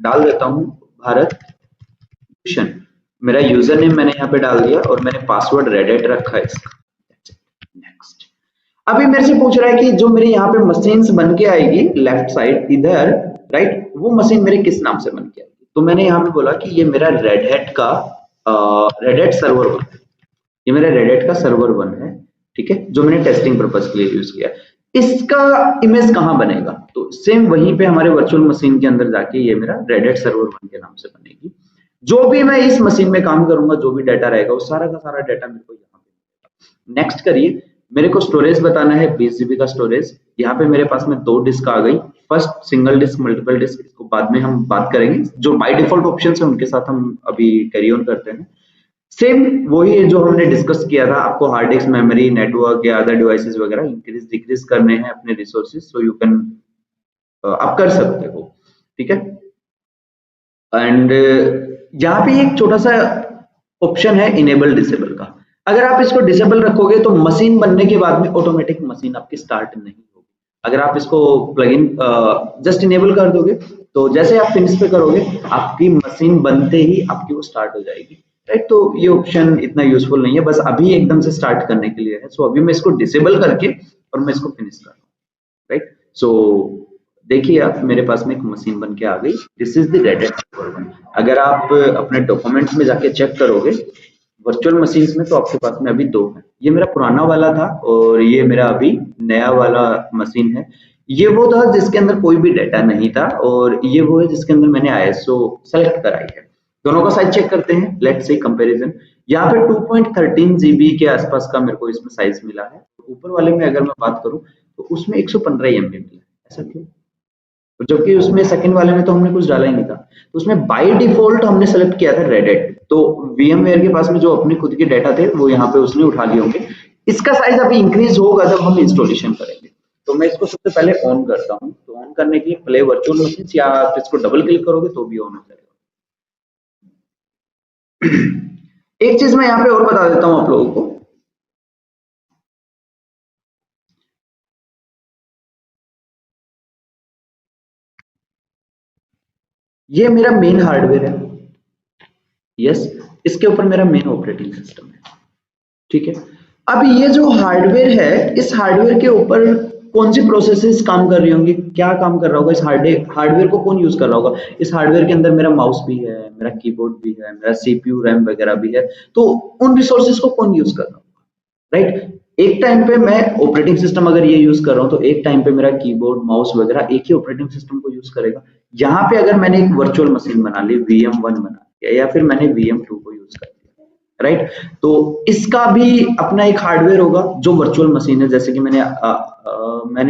डाल देता हूँ भारत भूषण। मेरा यूजर नेम मैंने यहाँ पे डाल दिया और मैंने पासवर्ड रेडिट रखा है इसका। नेक्स्ट। अभी मेरे से पूछ रहा है कि जो मेरे यहाँ पे मशीन्स बन के आएगी लेफ्ट साइड इधर, राइट, वो मशीन मेरे किस नाम से बन के आएगी। तो मैंने यहाँ पे बोला कि ये मेरा रेड हैट का रेड सर्वर वन है, ये मेरा रेड हैट का सर्वर वन है, ठीक है, जो मैंने टेस्टिंग पर्पज के लिए यूज किया। इसका इमेज कहाँ बनेगा, तो सेम वहीं पे हमारे वर्चुअल मशीन के अंदर जाके ये मेरा रेड हैट सर्वर वन के नाम से बनेगी। जो भी मैं इस मशीन में काम करूंगा, जो भी डाटा रहेगा, वो सारा का सारा डाटा मेरे को यहाँ पे। नेक्स्ट करिए। मेरे को स्टोरेज बताना है 20 GB का स्टोरेज। यहाँ पे मेरे पास में दो डिस्क आ गई, first single disk, multiple disk, इसको बाद में हम बात करेंगे। जो बाय डिफॉल्ट ऑप्शन है उनके साथ हम अभी कैरी ऑन करते हैं। सेम वही है जो हमने डिस्कस किया था, आपको हार्ड डिस्क, मेमोरी, नेटवर्क या अदर डिवाइसेस वगैरह इंक्रीज डिक्रीज करने हैं अपने रिसोर्सेज, सो यू कैन आप कर सकते हो, ठीक है। एंड यहाँ पे एक छोटा सा ऑप्शन है इनेबल डिसेबल का। अगर आप इसको डिसेबल रखोगे तो मशीन बनने के बाद में ऑटोमेटिक मशीन आपकी स्टार्ट नहीं होगी। अगर आप इसको प्लगइन जस्ट इनेबल कर दोगे तो जैसे आप फिनिश पे करोगे आपकी मशीन बनते ही आपकी वो स्टार्ट हो जाएगी, राइट। तो ये ऑप्शन इतना यूजफुल नहीं है, बस अभी एकदम से स्टार्ट करने के लिए है। सो अभी मैं इसको डिसेबल करके और मैं इसको फिनिश कर रहा हूँ, राइट। सो देखिए आप, मेरे पास में एक मशीन बन के आ गई। This is the rated version. अगर आप अपने डॉक्यूमेंट्स में जाके चेक करोगे वर्चुअल मशीन्स में, तो आपके पास में अभी दो है। ये मेरा पुराना वाला था और ये मेरा अभी नया वाला मशीन है। ये वो था जिसके अंदर कोई भी डाटा नहीं था और ये वो है जिसके अंदर मैंने आईएसओ सेलेक्ट कराई है। दोनों का साइज चेक करते हैं, लेट्स से कंपैरिजन। यहाँ पे 2.13 जीबी के आसपास का मेरे को इसमें साइज मिला है। ऊपर वाले में अगर मैं बात करूं तो उसमें 115 एमबी मिला है। ऐसा क्यों? तो जबकि उसमें सेकंड वाले में तो हमने कुछ डाला ही नहीं था। तो उसमें बाय डिफॉल्ट हमने सेलेक्ट किया था रेडेट। तो VMware के पास में जो अपने खुद के डाटा थे वो यहाँ पे उसने उठा लिए होंगे। इसका साइज अभी इंक्रीज होगा जब हम इंस्टॉलेशन करेंगे। तो मैं इसको सबसे पहले ऑन करता हूँ। तो ऑन करने के लिए प्ले वर्चुअल मशीन, या आप इसको डबल क्लिक करोगे तो भी ऑन हो जाएगा। एक चीज मैं यहाँ पे और बता देता हूँ आप लोगों को। ये मेरा मेन हार्डवेयर है, यस। इसके ऊपर मेरा मेन ऑपरेटिंग सिस्टम है, ठीक है। अब ये जो हार्डवेयर है, इस हार्डवेयर के ऊपर कौन सी प्रोसेसेस काम कर रही होंगी, क्या काम कर रहा होगा, इस हार्डवेयर को कौन यूज कर रहा होगा। इस हार्डवेयर के अंदर मेरा माउस भी है, मेरा कीबोर्ड भी है, मेरा CPU रैम वगैरह भी है। तो उन रिसोर्सेज को कौन यूज कर रहा होगा, राइट। एक टाइम पे मैं ऑपरेटिंग सिस्टम अगर ये यूज कर रहा हूँ तो एक टाइम पे मेरा कीबोर्ड माउस वगैरह एक ही ऑपरेटिंग सिस्टम को यूज करेगा। यहाँ पे अगर मैंने एक वर्चुअल मशीन बना ली, VM1 बना लिया, या फिर मैंने VM2 को यूज कर लिया, राइट। तो इसका भी अपना एक हार्डवेयर होगा जो वर्चुअल मशीन है। जैसे कि मैंने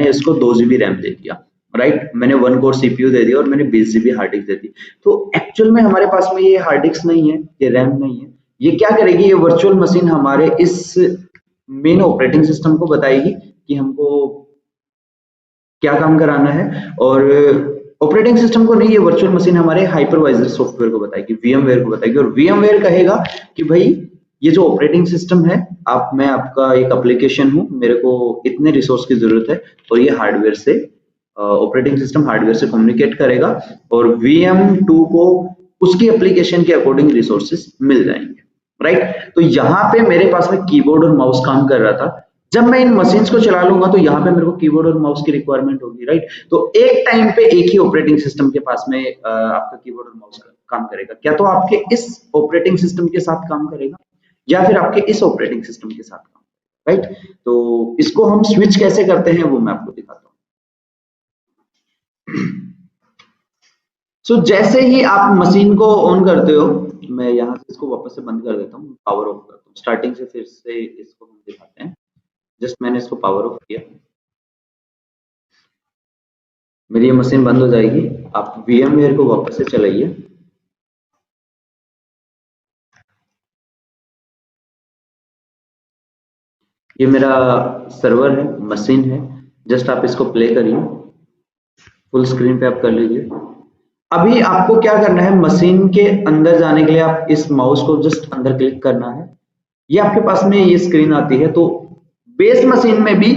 इसको 2 GB रैम दे दिया, राइट। मैंने 1 कोर CPU दे दिया और मैंने 20 GB हार्ड डिस्क दे दी। तो एक्चुअल में हमारे पास में ये हार्ड डिस्क नहीं है, ये रैम नहीं है। ये क्या करेगी, ये वर्चुअल मशीन हमारे इस मेन ऑपरेटिंग सिस्टम को बताएगी कि हमको क्या काम कराना है। और ऑपरेटिंग सिस्टम को नहीं, ये वर्चुअल मशीन हमारे हाइपरवाइजर सॉफ्टवेयर को बताएगी, VMware को बताएगी। और VMware कहेगा कि भाई ये जो ऑपरेटिंग सिस्टम है, मैं आपका एक एप्लीकेशन हूँ, मेरे को इतने रिसोर्स की जरूरत है और ये हार्डवेयर से ऑपरेटिंग सिस्टम हार्डवेयर से कम्युनिकेट करेगा और VM2 को उसकी एप्लीकेशन के अकॉर्डिंग रिसोर्सेज मिल जाएंगे, राइट। तो यहाँ पे मेरे पास में कीबोर्ड और माउस काम कर रहा था। जब मैं इन मशीन्स को चला लूंगा तो यहाँ पे मेरे को कीबोर्ड और माउस की रिक्वायरमेंट होगी, राइट। तो एक टाइम पे एक ही ऑपरेटिंग सिस्टम के पास में आपका कीबोर्ड और माउस काम करेगा। क्या तो आपके इस ऑपरेटिंग सिस्टम के साथ काम करेगा या फिर आपके इस ऑपरेटिंग सिस्टम के साथ काम, राइट। तो इसको हम स्विच कैसे करते हैं वो मैं आपको दिखाता हूँ। जैसे ही आप मशीन को ऑन करते हो, मैं यहाँ से इसको वापस से बंद कर देता हूँ, पावर ऑफ करता हूँ। स्टार्टिंग से फिर से इसको हम दिखाते हैं। जस्ट मैंने इसको पावर ऑफ किया, मेरी ये मशीन बंद हो जाएगी। आप VMware को वापस से चलाइए। ये मेरा सर्वर है, मशीन है। जस्ट आप इसको प्ले करिए, फुल स्क्रीन पे आप कर लीजिए। अभी आपको क्या करना है, मशीन के अंदर जाने के लिए आप इस माउस को जस्ट अंदर क्लिक करना है। ये आपके पास में ये स्क्रीन आती है। तो बेस मशीन में भी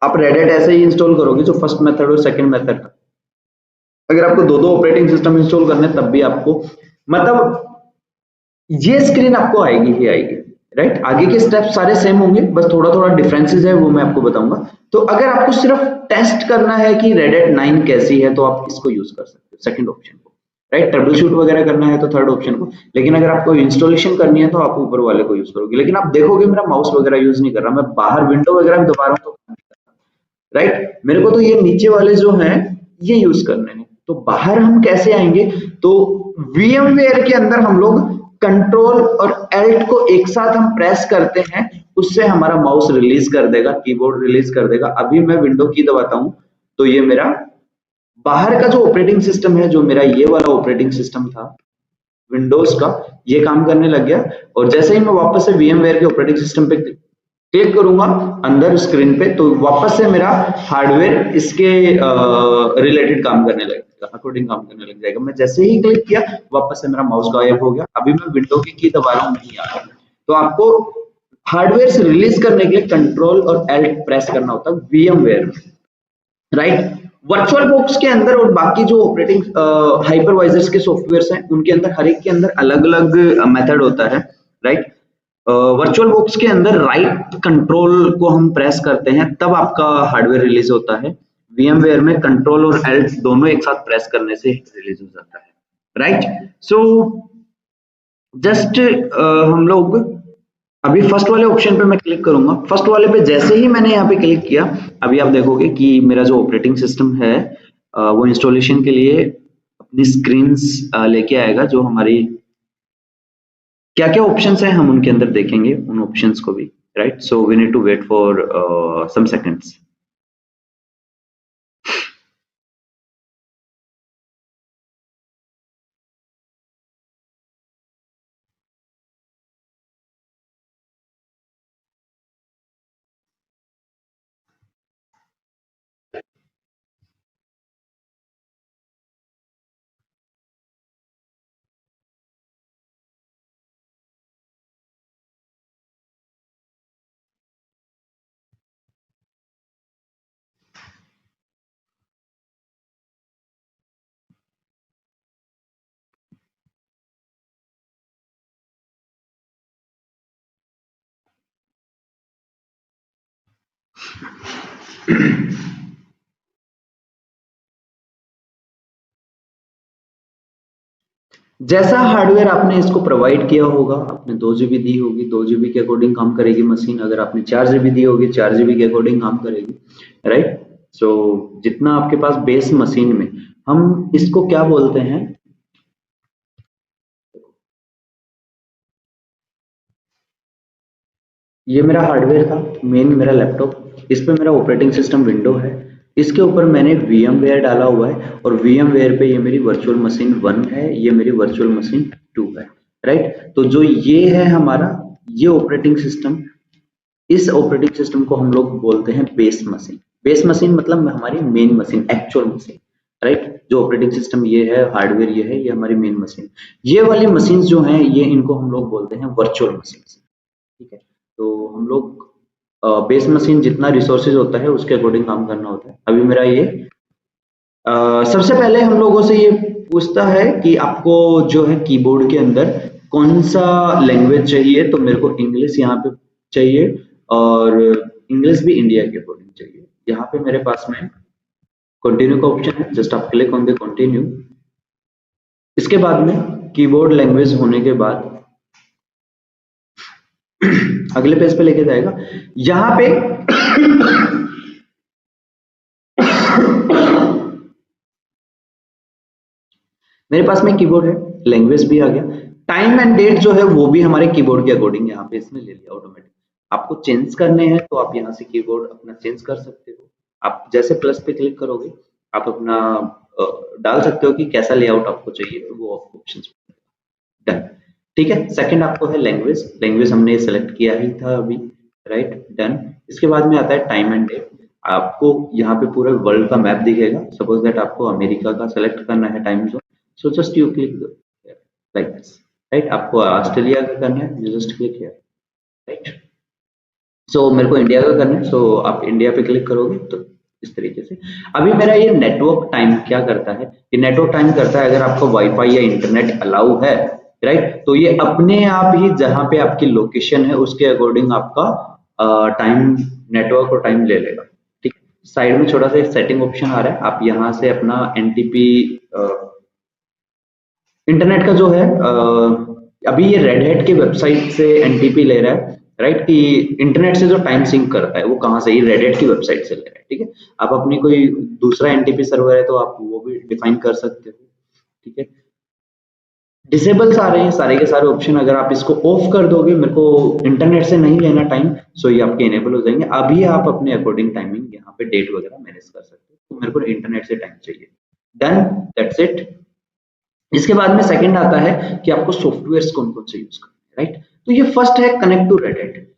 आप रेडेट ऐसे ही इंस्टॉल करोगे जो फर्स्ट मेथड और सेकंड मेथड था। अगर आपको दो ऑपरेटिंग सिस्टम इंस्टॉल करने तब भी आपको मतलब ये स्क्रीन आपको आएगी ही आएगी, राइट। आगे के स्टेप सारे सेम होंगे, बस थोड़ा थोड़ा डिफरेंसेस है वो मैं आपको बताऊंगा। तो अगर आपको सिर्फ टेस्ट करना है कि रेडेट 9 कैसी है तो आप इसको यूज कर सकते हो, सेकंड ऑप्शन को, राइट। ट्रबल शूट वगैरह करना है तो थर्ड ऑप्शन को। लेकिन अगर आपको इंस्टॉलेशन करनी है तो आप ऊपर वाले को यूज करोगे। लेकिन आप देखोगे मेरा माउस वगैरह यूज नहीं कर रहा, मैं बाहर विंडो वगैरह में दबा रहा हूँ तो, राइट। मेरे को तो ये नीचे वाले जो हैं ये यूज करने हैं। तो बाहर हम कैसे आएंगे, तो VMware के अंदर हम लोग कंट्रोल और Alt को एक साथ हम प्रेस करते हैं, उससे हमारा माउस रिलीज कर देगा, कीबोर्ड रिलीज कर देगा। अभी मैं विंडो की दबाता हूं तो ये मेरा बाहर का जो ऑपरेटिंग सिस्टम है, जो मेरा ये वाला ऑपरेटिंग सिस्टम था विंडोज का, ये काम करने लग गया। और जैसे ही मैं वापस से VMware के ऑपरेटिंग सिस्टम पे क्लिक करूंगा अंदर स्क्रीन पे, तो वापस से मेरा हार्डवेयर इसके रिलेटेड काम करने लगेगा, अकॉर्डिंग काम करने लग जाएगा। मैं जैसे ही क्लिक किया वापस से मेरा माउस गायब हो गया। अभी मैं विंडो की दबा रहा हूँ, नहीं आ रहा। तो आपको हार्डवेयर से रिलीज करने के लिए कंट्रोल और एल्ट प्रेस करना होता है VMware में, राइट। वर्चुअल बॉक्स के अंदर और बाकी जो ऑपरेटिंग हाइपरवाइजर्स के सॉफ्टवेयर्स हैं उनके अंदर हर एक के अंदर अलग अलग मेथड होता है, राइट। वर्चुअल बॉक्स के अंदर राइट कंट्रोल को हम प्रेस करते हैं तब आपका हार्डवेयर रिलीज होता है। VMware में कंट्रोल और एल्ट दोनों एक साथ प्रेस करने से रिलीज हो जाता है, राइट। सो जस्ट हम लोग अभी फर्स्ट वाले ऑप्शन पे मैं क्लिक करूंगा। फर्स्ट वाले पे जैसे ही मैंने यहाँ पे क्लिक किया, अभी आप देखोगे कि मेरा जो ऑपरेटिंग सिस्टम है वो इंस्टॉलेशन के लिए अपनी स्क्रीन्स लेके आएगा, जो हमारी क्या क्या ऑप्शंस हैं हम उनके अंदर देखेंगे उन ऑप्शंस को भी, right. So we need to wait for some seconds. जैसा हार्डवेयर आपने इसको प्रोवाइड किया होगा, आपने 2 GB दी होगी, 2 GB के अकॉर्डिंग काम करेगी मशीन। अगर आपने 4 GB दी होगी, 4 GB के अकॉर्डिंग काम करेगी, राइट। सो जितना आपके पास बेस मशीन में, हम इसको क्या बोलते हैं, ये मेरा हार्डवेयर था, मेन मेरा लैपटॉप, इस पे मेरा ऑपरेटिंग सिस्टम विंडो है, इसके ऊपर मैंने VMware डाला हुआ है और VMware पे ये मेरी वर्चुअल मशीन 1 है, ये मेरी वर्चुअल मशीन 2 है, राइट। तो जो ये है हमारा, ये ऑपरेटिंग सिस्टम, इस ऑपरेटिंग सिस्टम को हम लोग बोलते हैं बेस मशीन। बेस मशीन मतलब हमारी main machine, actual machine, right. जो ऑपरेटिंग सिस्टम ये है, हार्डवेयर ये है, ये हमारी मेन मशीन। ये वाली मशीन जो हैं, ये इनको हम लोग बोलते हैं वर्चुअल मशीन, ठीक है। तो हम लोग बेस मशीन जितना रिसोर्सेज होता है उसके अकॉर्डिंग काम करना होता है। अभी मेरा ये सबसे पहले हम लोगों से ये पूछता है कि आपको जो है कीबोर्ड के अंदर कौन सा लैंग्वेज चाहिए, तो मेरे को इंग्लिश यहाँ पे चाहिए और इंग्लिश भी इंडिया के अकॉर्डिंग चाहिए। यहाँ पे मेरे पास में कंटिन्यू का ऑप्शन है, जस्ट आप क्लिक ऑन द कंटिन्यू। इसके बाद में कीबोर्ड लैंग्वेज होने के बाद अगले पेज पे लेके जाएगा। यहाँ पे मेरे पास में कीबोर्ड है, लैंग्वेज भी आ गया, टाइम एंड डेट जो है वो भी हमारे कीबोर्ड के अकॉर्डिंग यहाँ पे इसने ले लिया ऑटोमेटिक। आपको चेंज करने हैं तो आप यहाँ से कीबोर्ड अपना चेंज कर सकते हो। आप जैसे प्लस पे क्लिक करोगे आप अपना डाल सकते हो कि कैसा लेआउट आपको चाहिए, वो ऑप्शन डन, ठीक है। सेकंड आपको है लैंग्वेज, लैंग्वेज हमने सेलेक्ट किया ही था अभी, राइट, डन। इसके बाद में आता है टाइम एंड डेट। आपको यहाँ पे पूरे वर्ल्ड का मैप दिखेगा। सपोज दैट आपको अमेरिका का सेलेक्ट करना है time zone, so just you click like this, right. आपको ऑस्ट्रेलिया का करना है, you just click here, right. So मेरे को इंडिया का करना है, सो आप इंडिया पे क्लिक करोगे तो इस तरीके से। अभी मेरा ये नेटवर्क टाइम क्या करता है, ये नेटवर्क टाइम करता है अगर आपको वाईफाई या इंटरनेट अलाउ है, राइट, तो ये अपने आप ही जहां पे आपकी लोकेशन है उसके अकॉर्डिंग आपका टाइम, नेटवर्क और टाइम ले लेगा, ठीक है। साइड में छोटा सा एक सेटिंग ऑप्शन आ रहा है, आप यहाँ से अपना NTP इंटरनेट का जो है अभी ये रेड हैट की वेबसाइट से NTP ले रहा है, राइट, कि इंटरनेट से जो टाइम सिंक करता है वो कहाँ से, ये रेड हैट की वेबसाइट से ले रहा है, ठीक है। आप अपनी कोई दूसरा NTP सर्वर है तो आप वो भी डिफाइन कर सकते हो, ठीक है। डिसेबल्स आ रहे हैं सारे के सारे ऑप्शन, अगर आप इसको ऑफ कर दोगे, मेरे को इंटरनेट से नहीं लेना टाइम, सो ये आपके इनेबल हो जाएंगे। अभी आप अपने अकॉर्डिंग टाइमिंग यहाँ पे डेट वगैरह मैनेज कर सकते हो, तो मेरे को इंटरनेट से टाइम चाहिए, डन, दैट्स इट। इसके बाद में सेकंड आता है कि आपको सॉफ्टवेयर्स कौन कौन से यूज करने हैं, राइट। तो ये फर्स्ट है कनेक्ट टू रेड हैट।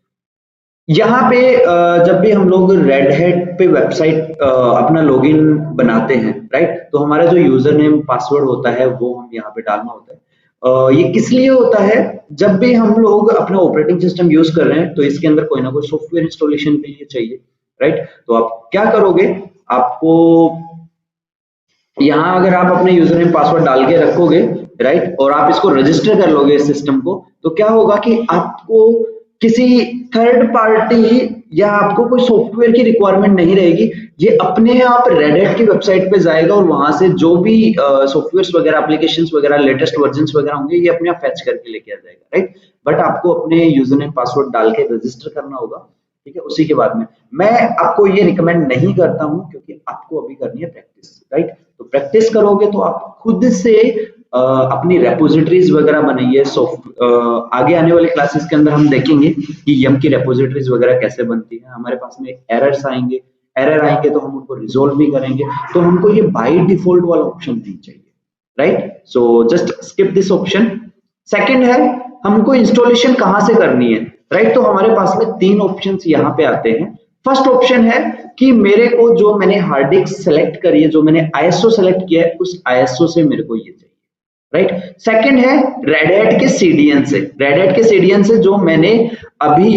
यहाँ पे जब भी हम लोग रेड हैट पे वेबसाइट अपना लॉगिन बनाते हैं, राइट, तो हमारा जो यूजर नेम पासवर्ड होता है वो हम यहाँ पे डालना होता है। ये किस लिए होता है? जब भी हम लोग अपना ऑपरेटिंग सिस्टम यूज कर रहे हैं तो इसके अंदर कोई ना कोई सॉफ्टवेयर इंस्टॉलेशन के लिए चाहिए, राइट? तो आप क्या करोगे, आपको यहाँ अगर आप अपने यूजर नेम पासवर्ड डाल के रखोगे, राइट, और आप इसको रजिस्टर कर लोगे इस सिस्टम को, तो क्या होगा कि आपको किसी थर्ड पार्टी या आपको कोई सॉफ्टवेयर की रिक्वायरमेंट नहीं रहेगी। ये अपने आप रेडिट की वेबसाइट पे जाएगा और वहां से जो भी सॉफ्टवेयर्स वगैरह, एप्लीकेशंस वगैरह, लेटेस्ट वर्जन्स वगैरह होंगे, ये अपने आप फैच करके लेके आ जाएगा, राइट? बट आपको अपने यूजर नेम पासवर्ड डाल के रजिस्टर करना होगा, ठीक है? उसी के बाद में मैं आपको ये रिकमेंड नहीं करता हूँ, क्योंकि आपको अभी करनी है प्रैक्टिस, राइट? तो प्रैक्टिस करोगे तो आप खुद से अपनी रेपोजिटरीज वगैरह बनाइए। आगे आने वाले क्लासेस के अंदर हम देखेंगे कि यम की रेपोजिटरीज वगैरह कैसे बनती है। हमारे पास में एरर आएंगे तो हम उनको रिजोल्व भी करेंगे। तो हमको ये बाय डिफॉल्ट वाला ऑप्शन नहीं चाहिए, right? So just skip this option. Second है, हमको इंस्टॉलेशन कहां से करनी है, राइट? तो हमारे पास में 3 ऑप्शंस यहाँ पे आते हैं। फर्स्ट ऑप्शन है कि मेरे को जो मैंने हार्ड डिस्क सेलेक्ट करी है, जो मैंने आईएसओ सेलेक्ट किया है, उस आईएसओ से मेरे को ये चाहिए, राइट? सेकंड है रेड के सीडीएन से जो मैंने अभी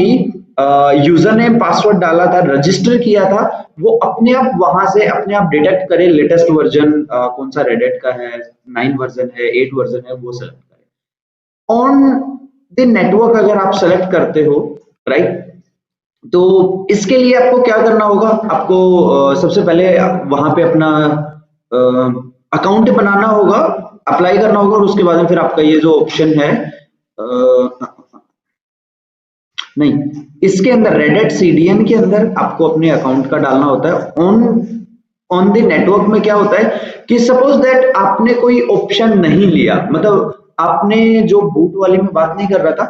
यूजर नेम पासवर्ड डाला था, रजिस्टर किया था, वो अपने आप वहां से अपने आप डिटेक्ट करे लेटेस्ट वर्जन कौन सा रेडिट का है, 9 वर्जन है, 8 वर्जन है, वो सेलेक्ट करे। ऑन द नेटवर्क अगर आप सेलेक्ट करते हो, राइट, तो इसके लिए आपको क्या करना होगा, आपको सबसे पहले वहां पे अपना अकाउंट बनाना होगा, अप्लाई करना होगा, और उसके बाद में फिर आपका ये जो ऑप्शन है नहीं, इसके अंदर रेडिट सीडीएन के अंदर आपको अपने अकाउंट का डालना होता है। ऑन द नेटवर्क में क्या होता है कि सपोज दैट आपने कोई ऑप्शन नहीं लिया, मतलब आपने जो बूट वाली में बात नहीं कर रहा था,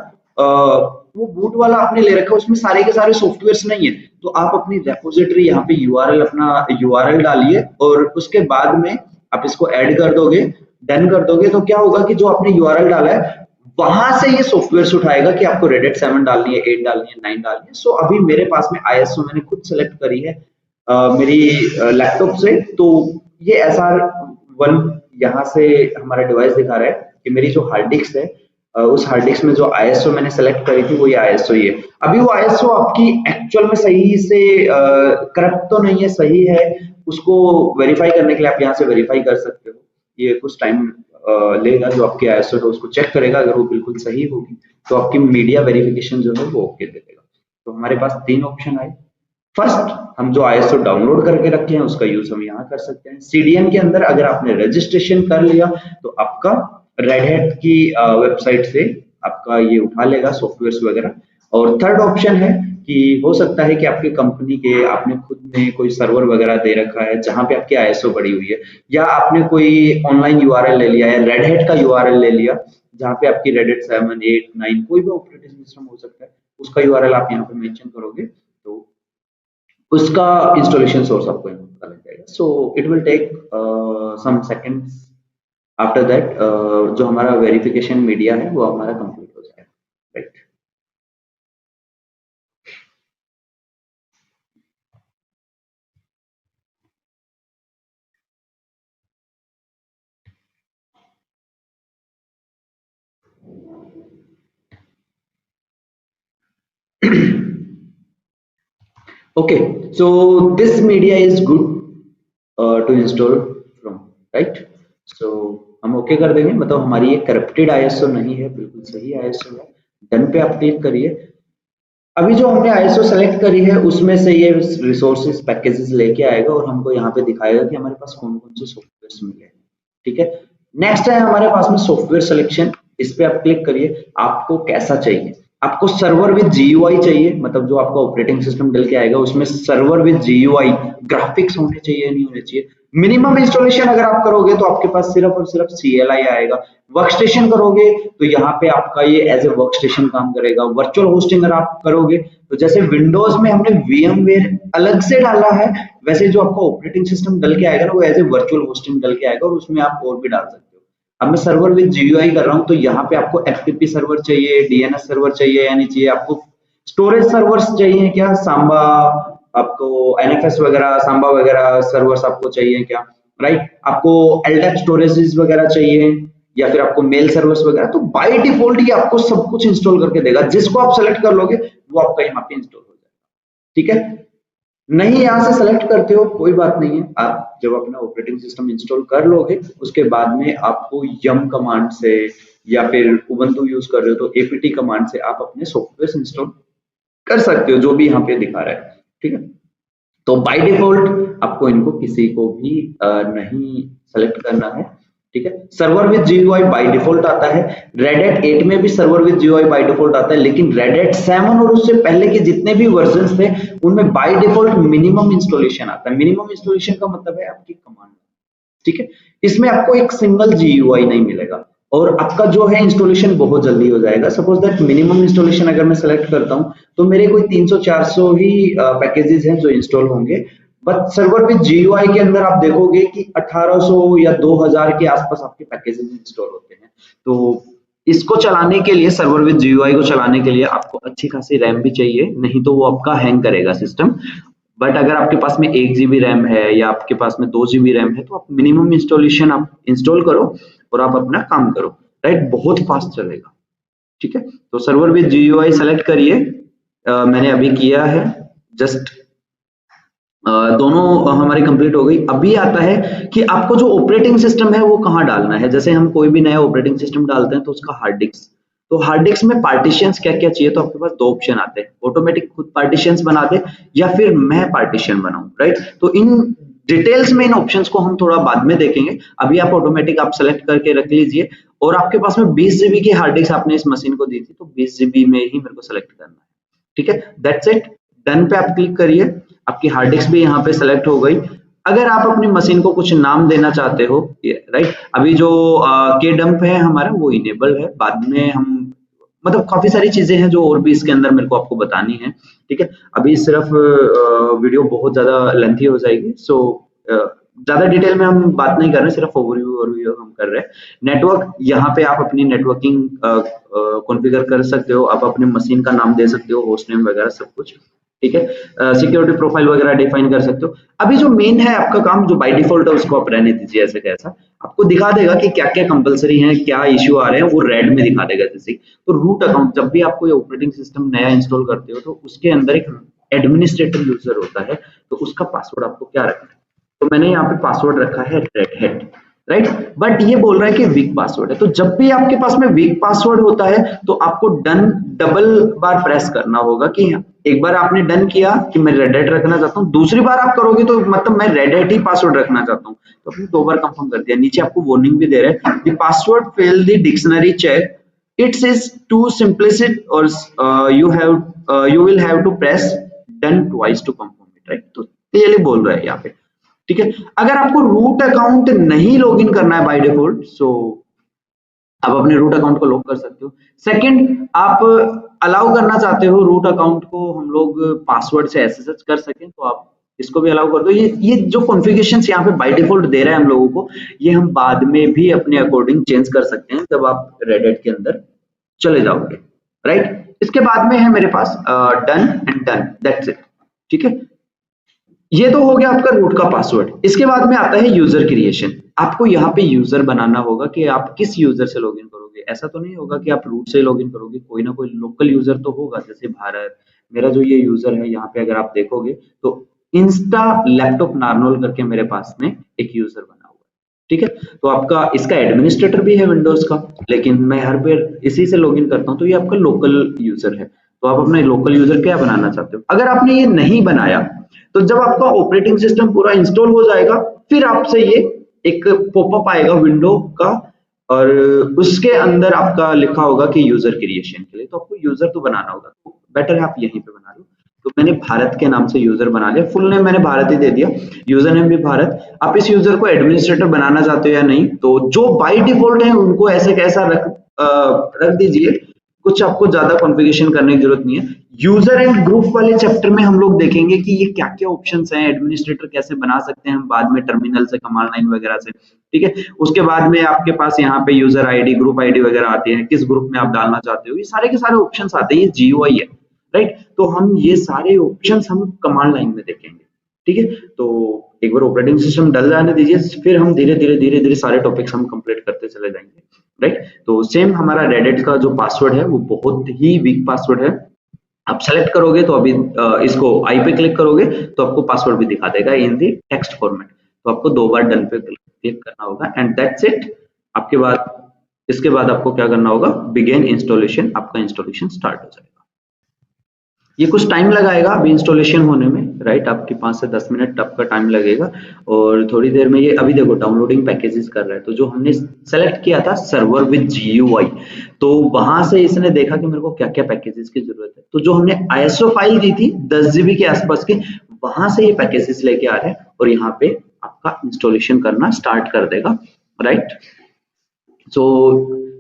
वो बूट वाला आपने ले रखा है, उसमें सारे के सारे सॉफ्टवेयर्स नहीं है, तो आप अपनी रेपोजिटरी यहाँ पे यूआरएल, अपना यूआरएल डालिए और उसके बाद में आप इसको ऐड कर दोगे, डन कर दोगे, तो क्या होगा कि जो आपने यूआरएल डाला है वहां से ये सॉफ्टवेयर उठाएगा कि आपको रेडिट 7 डालनी है, 8 डालनी है, 9 डालनी है। सो अभी मेरे पास में आईएसओ मैंने खुद सेलेक्ट करी है मेरी लैपटॉप से, तो ये SR1 यहाँ से हमारा डिवाइस दिखा रहा है कि मेरी जो हार्ड डिस्क है, उस हार्ड डिस्क में जो आईएसओ मैंने सेलेक्ट करी थी वो ये आईएसओ ही है। अभी वो आईएसओ आपकी एक्चुअल में सही से करप्ट तो नहीं है, सही है, उसको वेरीफाई करने के लिए आप यहाँ से वेरीफाई कर सकते हो। ये कुछ टाइम लेगा, जो आपकी आईएसओ है उसको चेक करेगा, अगर वो बिल्कुल सही होगी तो आपकी मीडिया वेरिफिकेशन जो है वो ओके दे देगा। तो हमारे पास 3 ऑप्शन आए। फर्स्ट, हम जो आईएसओ डाउनलोड करके रखे हैं उसका यूज हम यहाँ कर सकते हैं। सीडीएन के अंदर अगर आपने रजिस्ट्रेशन कर लिया तो आपका रेडहैट की वेबसाइट से आपका ये उठा लेगा सॉफ्टवेयर वगैरह। और थर्ड ऑप्शन है कि हो सकता है कि आपकी कंपनी के आपने खुद में कोई सर्वर वगैरह दे रखा है जहां पे आपकी आईएसओ पड़ी हुई है, या आपने कोई ऑनलाइन यूआरएल ले लिया, या रेडहैट का यूआरएल ले लिया जहां पे आपकी रेडिट 7, 8, 9 कोई भी ऑपरेटिंग सिस्टम हो सकता है, उसका यूआरएल आप यहाँ पे मेंशन करोगे तो उसका इंस्टॉलेशन सोर्स आपको यहाँ पता लग जाएगा। So it will take some seconds. After that जो हमारा वेरिफिकेशन मीडिया है वो हमारा कंप्लीट हो जाएगा, right? Okay, so this media is good to install from, right? So हम ओके कर देंगे, मतलब हमारी ये करप्टेड आईएसओ नहीं है, बिल्कुल सही आईएसओ है। डन पे आप क्लिक करिए। अभी जो हमने आईएसओ सेलेक्ट करी है उसमें से ये रिसोर्सेज पैकेजेस लेके आएगा और हमको यहाँ पे दिखाएगा कि हमारे पास कौन कौन से सॉफ्टवेयर मिले हैं, ठीक है? नेक्स्ट है हमारे पास में सॉफ्टवेयर सिलेक्शन। इस पे आप क्लिक करिए। आपको कैसा चाहिए? आपको सर्वर विद जीयूआई चाहिए, मतलब जो आपका ऑपरेटिंग सिस्टम डल के आएगा उसमें सर्वर विद जीयूआई ग्राफिक्स होने चाहिए, नहीं होने चाहिए। मिनिमम इंस्टॉलेशन अगर आप करोगे तो आपके पास सिर्फ और सिर्फ CLI आएगा। वर्क स्टेशन करोगे तो यहाँ पे आपका ये एज ए वर्क स्टेशन काम करेगा। वर्चुअल होस्टिंग अगर आप करोगे तो जैसे विंडोज में हमने VMware अलग से डाला है, वैसे जो आपका ऑपरेटिंग सिस्टम डल के आएगा ना वो एज ए वर्चुअल होस्टिंग डल के आएगा और उसमें आप और भी डाल सकते हो। अब मैं सर्वर विद जीयूआई कर रहा हूँ तो यहाँ पे आपको FTP सर्वर चाहिए, DNS सर्वर चाहिए या नहीं चाहिए, आपको स्टोरेज सर्वर्स चाहिए क्या, सांबा, आपको NFS वगैरह, सांबा वगैरह सर्वर्स आपको चाहिए क्या, राइट? आपको LDAP स्टोरेजेस वगैरह चाहिए या फिर आपको मेल सर्विस वगैरह, तो बाय डिफॉल्ट ये आपको सब कुछ इंस्टॉल करके देगा। जिसको आप सेलेक्ट कर लोगे वो आपका यहाँ पे इंस्टॉल हो जाएगा। ठीक है, नहीं यहाँ से सेलेक्ट करते हो कोई बात नहीं है, आप जब अपना ऑपरेटिंग सिस्टम इंस्टॉल कर लोगे उसके बाद में आपको यम कमांड से या फिर उबंटू यूज कर रहे हो तो एपीटी कमांड से आप अपने सॉफ्टवेयर इंस्टॉल कर सकते हो, जो भी यहाँ पे दिखा रहा है। ठीक है, तो बाय डिफॉल्ट आपको इनको किसी को भी नहीं सेलेक्ट करना है। ठीक है, server with GUI by default आता है। रेड हैट 8 में भी server with GUI by default आता है, लेकिन रेड हैट 7 और उससे पहले के जितने भी वर्जन्स थे उनमें बाय डिफॉल्ट मिनिमम इंस्टॉलेशन आता है। मिनिमम इंस्टॉलेशन का मतलब है आपकी कमांड। ठीक है, इसमें आपको एक सिंगल जीयूआई नहीं मिलेगा और आपका जो है इंस्टॉलेशन बहुत जल्दी हो जाएगा। सपोज दैट मिनिमम इंस्टॉलेशन अगर मैं सेलेक्ट करता हूं तो मेरे कोई 300-400 ही पैकेजेस हैं जो इंस्टॉल होंगे, बट सर्वर विद जीयूआई के अंदर आप देखोगे कि 1800 या 2000 के आसपास आपके पैकेजेस इंस्टॉल होते हैं। तो इसको चलाने के लिए, सर्वर विद जीयूआई को चलाने के लिए आपको अच्छी खासी रैम भी चाहिए, नहीं तो वो आपका हैंग करेगा सिस्टम। बट अगर आपके पास में 1 GB रैम है या आपके पास में 2 GB रैम है तो आप मिनिमम इंस्टॉलेशन आप इंस्टॉल करो और आप अपना काम करो, राइट, बहुत फास्ट चलेगा। ठीक है, तो सर्वर विद जीयूआई सेलेक्ट करिए, मैंने अभी किया है, जस्ट दोनों हमारी कंप्लीट हो गई। अभी आता है कि आपको जो ऑपरेटिंग सिस्टम है वो कहाँ डालना है। जैसे हम कोई भी नया ऑपरेटिंग सिस्टम डालते हैं तो उसका हार्ड डिस्क, तो हार्ड डिस्क में पार्टीशंस क्या क्या चाहिए, तो आपके पास 2 ऑप्शन आते हैं, ऑटोमेटिक खुद पार्टीशंस बना दे या फिर मैं पार्टीशन बनाऊं, राइट। तो इन डिटेल्स में इन ऑप्शंस को हम थोड़ा बाद में देखेंगे, अभी आप ऑटोमेटिक आप सेलेक्ट करके रख लीजिए। और आपके पास में 20 GB की हार्ड डिस्क आपने इस मशीन को दी थी, तो 20 GB में ही मेरे को सेलेक्ट करना है। ठीक है, दैट्स इट, डन पे आप क्लिक करिए, आपकी हार्ड डिस्क भी यहाँ पे सेलेक्ट हो गई। अगर आप अपनी मशीन को कुछ नाम देना चाहते हो, राइट, अभी जो के डंप है हमारा वो इनेबल है, बाद में हम मतलब काफी सारी चीजें हैं जो और भी इसके अंदर मेरे को आपको बतानी है। ठीक है, अभी सिर्फ वीडियो बहुत ज्यादा लेंथी हो जाएगी, सो ज्यादा डिटेल में हम बात नहीं कर रहे, सिर्फ ओवरव्यू हम कर रहे हैं। नेटवर्क, यहाँ पे आप अपनी नेटवर्किंग कॉन्फ़िगर कर सकते हो, आप अपने मशीन का नाम दे सकते हो, होस्ट नेम वगैरह सब कुछ। ठीक है, सिक्योरिटी प्रोफाइल वगैरह डिफाइन कर सकते हो। अभी जो मेन है आपका काम, जो बाय डिफॉल्ट है उसको आप रहने दीजिए ऐसे कैसा, आपको दिखा देगा कि क्या क्या कंपलसरी है, क्या इश्यू आ रहे हैं, वो रेड में दिखा देगा। जैसे तो रूट अकाउंट, जब भी आप कोई ऑपरेटिंग सिस्टम नया इंस्टॉल करते हो तो उसके अंदर एक एडमिनिस्ट्रेटर यूजर होता है, तो उसका पासवर्ड आपको क्या रखना है। तो मैंने यहाँ पे पासवर्ड रखा है रेड हैट, राइट, बट ये बोल रहा है कि वीक पासवर्ड है। तो जब भी आपके पास में वीक पासवर्ड होता है तो आपको डन डबल बार प्रेस करना होगा, कि एक बार आपने डन किया कि मैं रेड हैट रखना चाहता हूँ, दूसरी बार आप करोगे तो मतलब मैं रेड हैट ही पासवर्ड रखना चाहता हूँ, तो आपने 2 बार कंफर्म कर दिया। नीचे आपको वार्निंग भी दे रहा है, the password fail the dictionary check, it's is too simplistic और you will have to press done twice to confirm it, right। तो क्लियरली बोल रहा है यहाँ पे। ठीक है, अगर आपको रूट अकाउंट नहीं लॉगिन करना है बाय डिफॉल्ट, सो आप अपने रूट अकाउंट को लॉक कर सकते हो। सेकंड, आप अलाउ करना चाहते हो रूट अकाउंट को हम लोग पासवर्ड से एक्सेस कर सकें, तो आप इसको भी अलाउ कर दो। ये जो कॉन्फ़िगरेशंस यहाँ पे बाय डिफॉल्ट दे रहा है हम लोगों को, ये हम बाद में भी अपने अकॉर्डिंग चेंज कर सकते हैं जब आप रेड हैट के अंदर चले जाओगे, राइट। इसके बाद में है मेरे पास done and done, that's it. ठीक है, ये तो हो गया आपका रूट का पासवर्ड। इसके बाद में आता है यूजर क्रिएशन। आपको यहाँ पे यूजर बनाना होगा कि आप किस यूजर से लॉगिन करोगे। ऐसा तो नहीं होगा कि आप रूट से लॉगिन करोगे, कोई ना कोई लोकल यूजर तो होगा, जैसे भारत। मेरा जो ये यूजर है यहाँ पे अगर आप देखोगे तो इंस्टा लैपटॉप नार्नोल करके मेरे पास में एक यूजर बना हुआ है। ठीक है, तो आपका इसका एडमिनिस्ट्रेटर भी है विंडोज का, लेकिन मैं हर बार इसी से लॉगिन करता हूँ, तो ये आपका लोकल यूजर है। तो आप अपना लोकल यूजर क्या बनाना चाहते हो। अगर आपने ये नहीं बनाया तो जब आपका ऑपरेटिंग सिस्टम पूरा इंस्टॉल हो जाएगा, फिर आपसे ये एक पॉपअप आएगा विंडो का, और उसके अंदर आपका लिखा होगा कि यूजर क्रिएशन के लिए, तो आपको यूजर तो बनाना होगा। तो बेटर है आप यहीं पे बना लो। तो मैंने भारत के नाम से यूजर बना लिया, फुल नेम मैंने भारत ही दे दिया, यूजर नेम भी भारत। आप इस यूजर को एडमिनिस्ट्रेटर बनाना चाहते हो या नहीं, तो जो बाय डिफॉल्ट है उनको ऐसे कैसा रख दीजिए, कुछ आपको ज्यादा कॉन्फ़िगरेशन करने की जरूरत नहीं है। यूजर एंड ग्रुप वाले चैप्टर में हम लोग देखेंगे कि ये क्या क्या ऑप्शंस हैं, एडमिनिस्ट्रेटर कैसे बना सकते हैं हम बाद में टर्मिनल से, कमांड लाइन वगैरह से। ठीक है, उसके बाद में आपके पास यहाँ पे यूजर आईडी, ग्रुप आईडी वगैरह आती है, किस ग्रुप में आप डालना चाहते हो, ये सारे के सारे ऑप्शंस आते हैं। ये जीयूआई है, राइट। तो हम ये सारे ऑप्शंस हम कमांड लाइन में देखेंगे। ठीक है, तो एक बार ऑपरेटिंग सिस्टम डल जाने दीजिए, फिर हम धीरे धीरे सारे टॉपिक्स हम कंप्लीट करते चले जाएंगे। राइट। तो सेम हमारा रेडिट का जो पासवर्ड है वो बहुत ही वीक पासवर्ड है। आप सेलेक्ट करोगे तो अभी इसको आई पे क्लिक करोगे तो आपको पासवर्ड भी दिखा देगा इन दी टेक्स्ट फॉर्मेट। तो आपको 2 बार डन पे क्लिक करना होगा एंड दैट्स इट। आपके बाद इसके बाद आपको क्या करना होगा, बिगिन इंस्टॉलेशन, आपका इंस्टॉलेशन स्टार्ट हो जाएगा। ये कुछ टाइम लगाएगा अभी इंस्टॉलेशन होने में, राइट। आपके 5 से 10 मिनट आपका टाइम लगेगा और थोड़ी देर में ये अभी देखो डाउनलोडिंग पैकेजेस कर रहा है। तो जो हमने सेलेक्ट किया था सर्वर विद जीयूआई, तो वहां से इसने देखा कि मेरे को क्या क्या पैकेजेस की जरूरत है। तो जो हमने आईएसओ फाइल दी थी 10 जीबी के आसपास की, वहां से ये पैकेजेस लेके आ रहे हैं और यहाँ पे आपका इंस्टॉलेशन करना स्टार्ट कर देगा, राइट। सो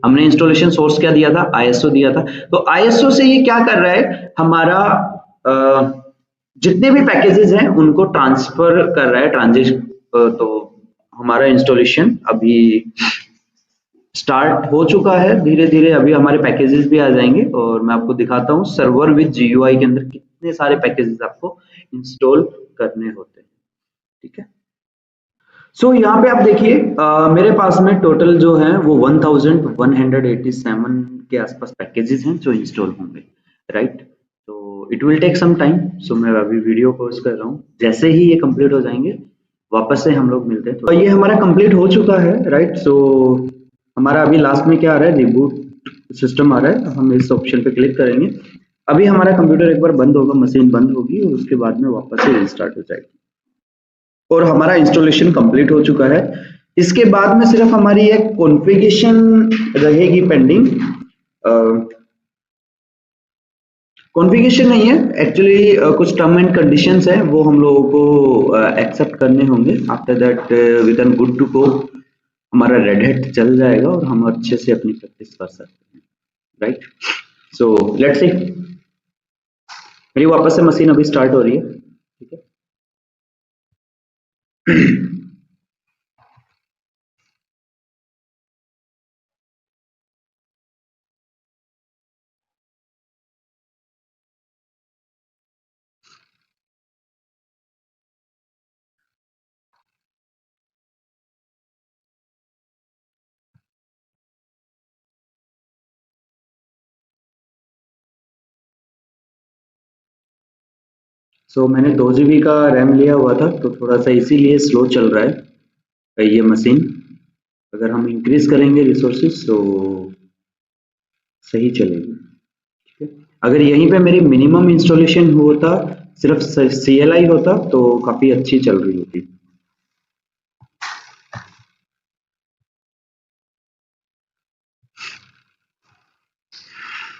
हमने इंस्टॉलेशन सोर्स क्या दिया था, आईएसओ दिया था। तो आईएसओ से ये क्या कर रहा है, हमारा जितने भी पैकेजेस हैं उनको ट्रांसफर कर रहा है ट्रांजिशन। तो हमारा इंस्टॉलेशन अभी स्टार्ट हो चुका है धीरे धीरे। अभी हमारे पैकेजेस भी आ जाएंगे और मैं आपको दिखाता हूँ सर्वर विद जीयूआई के अंदर कितने सारे पैकेजेस आपको इंस्टॉल करने होते हैं, ठीक है। सो यहाँ पे आप देखिए मेरे पास में टोटल जो है वो 1187 के आसपास पैकेजेस हैं जो इंस्टॉल होंगे, राइट। तो it will take some time. So मैं अभी वीडियो पॉज कर रहा हूँ, जैसे ही ये कंप्लीट हो जाएंगे वापस से हम लोग मिलते हैं। तो ये हमारा कंप्लीट हो चुका है, राइट। सो हमारा अभी लास्ट में क्या आ रहा है, रिबूट सिस्टम आ रहा है। हम इस ऑप्शन पे क्लिक करेंगे। अभी हमारा कंप्यूटर एक बार बंद होगा, मशीन बंद होगी और उसके बाद में वापस से रिस्टार्ट हो जाएगी और हमारा इंस्टॉलेशन कंप्लीट हो चुका है। इसके बाद में सिर्फ हमारी एक कॉन्फ़िगरेशन रहेगी पेंडिंग। कॉन्फ़िगरेशन नहीं है एक्चुअली, कुछ टर्म एंड कंडीशंस है वो हम लोगों को एक्सेप्ट करने होंगे। After that we can good to go, हमारा रेड हैट चल जाएगा और हम अच्छे से अपनी प्रैक्टिस कर सकते हैं, राइट। So let's see. मेरी वापस से मशीन अभी स्टार्ट हो रही है, ठीक है। मैंने 2 GB का रैम लिया हुआ था तो थोड़ा सा इसीलिए स्लो चल रहा है ये मशीन। अगर हम इंक्रीज करेंगे रिसोर्सेज तो सही चलेगी, ठीक है। अगर यहीं पे मेरी मिनिमम इंस्टॉलेशन होता, सिर्फ CLI होता तो काफी अच्छी चल रही होती।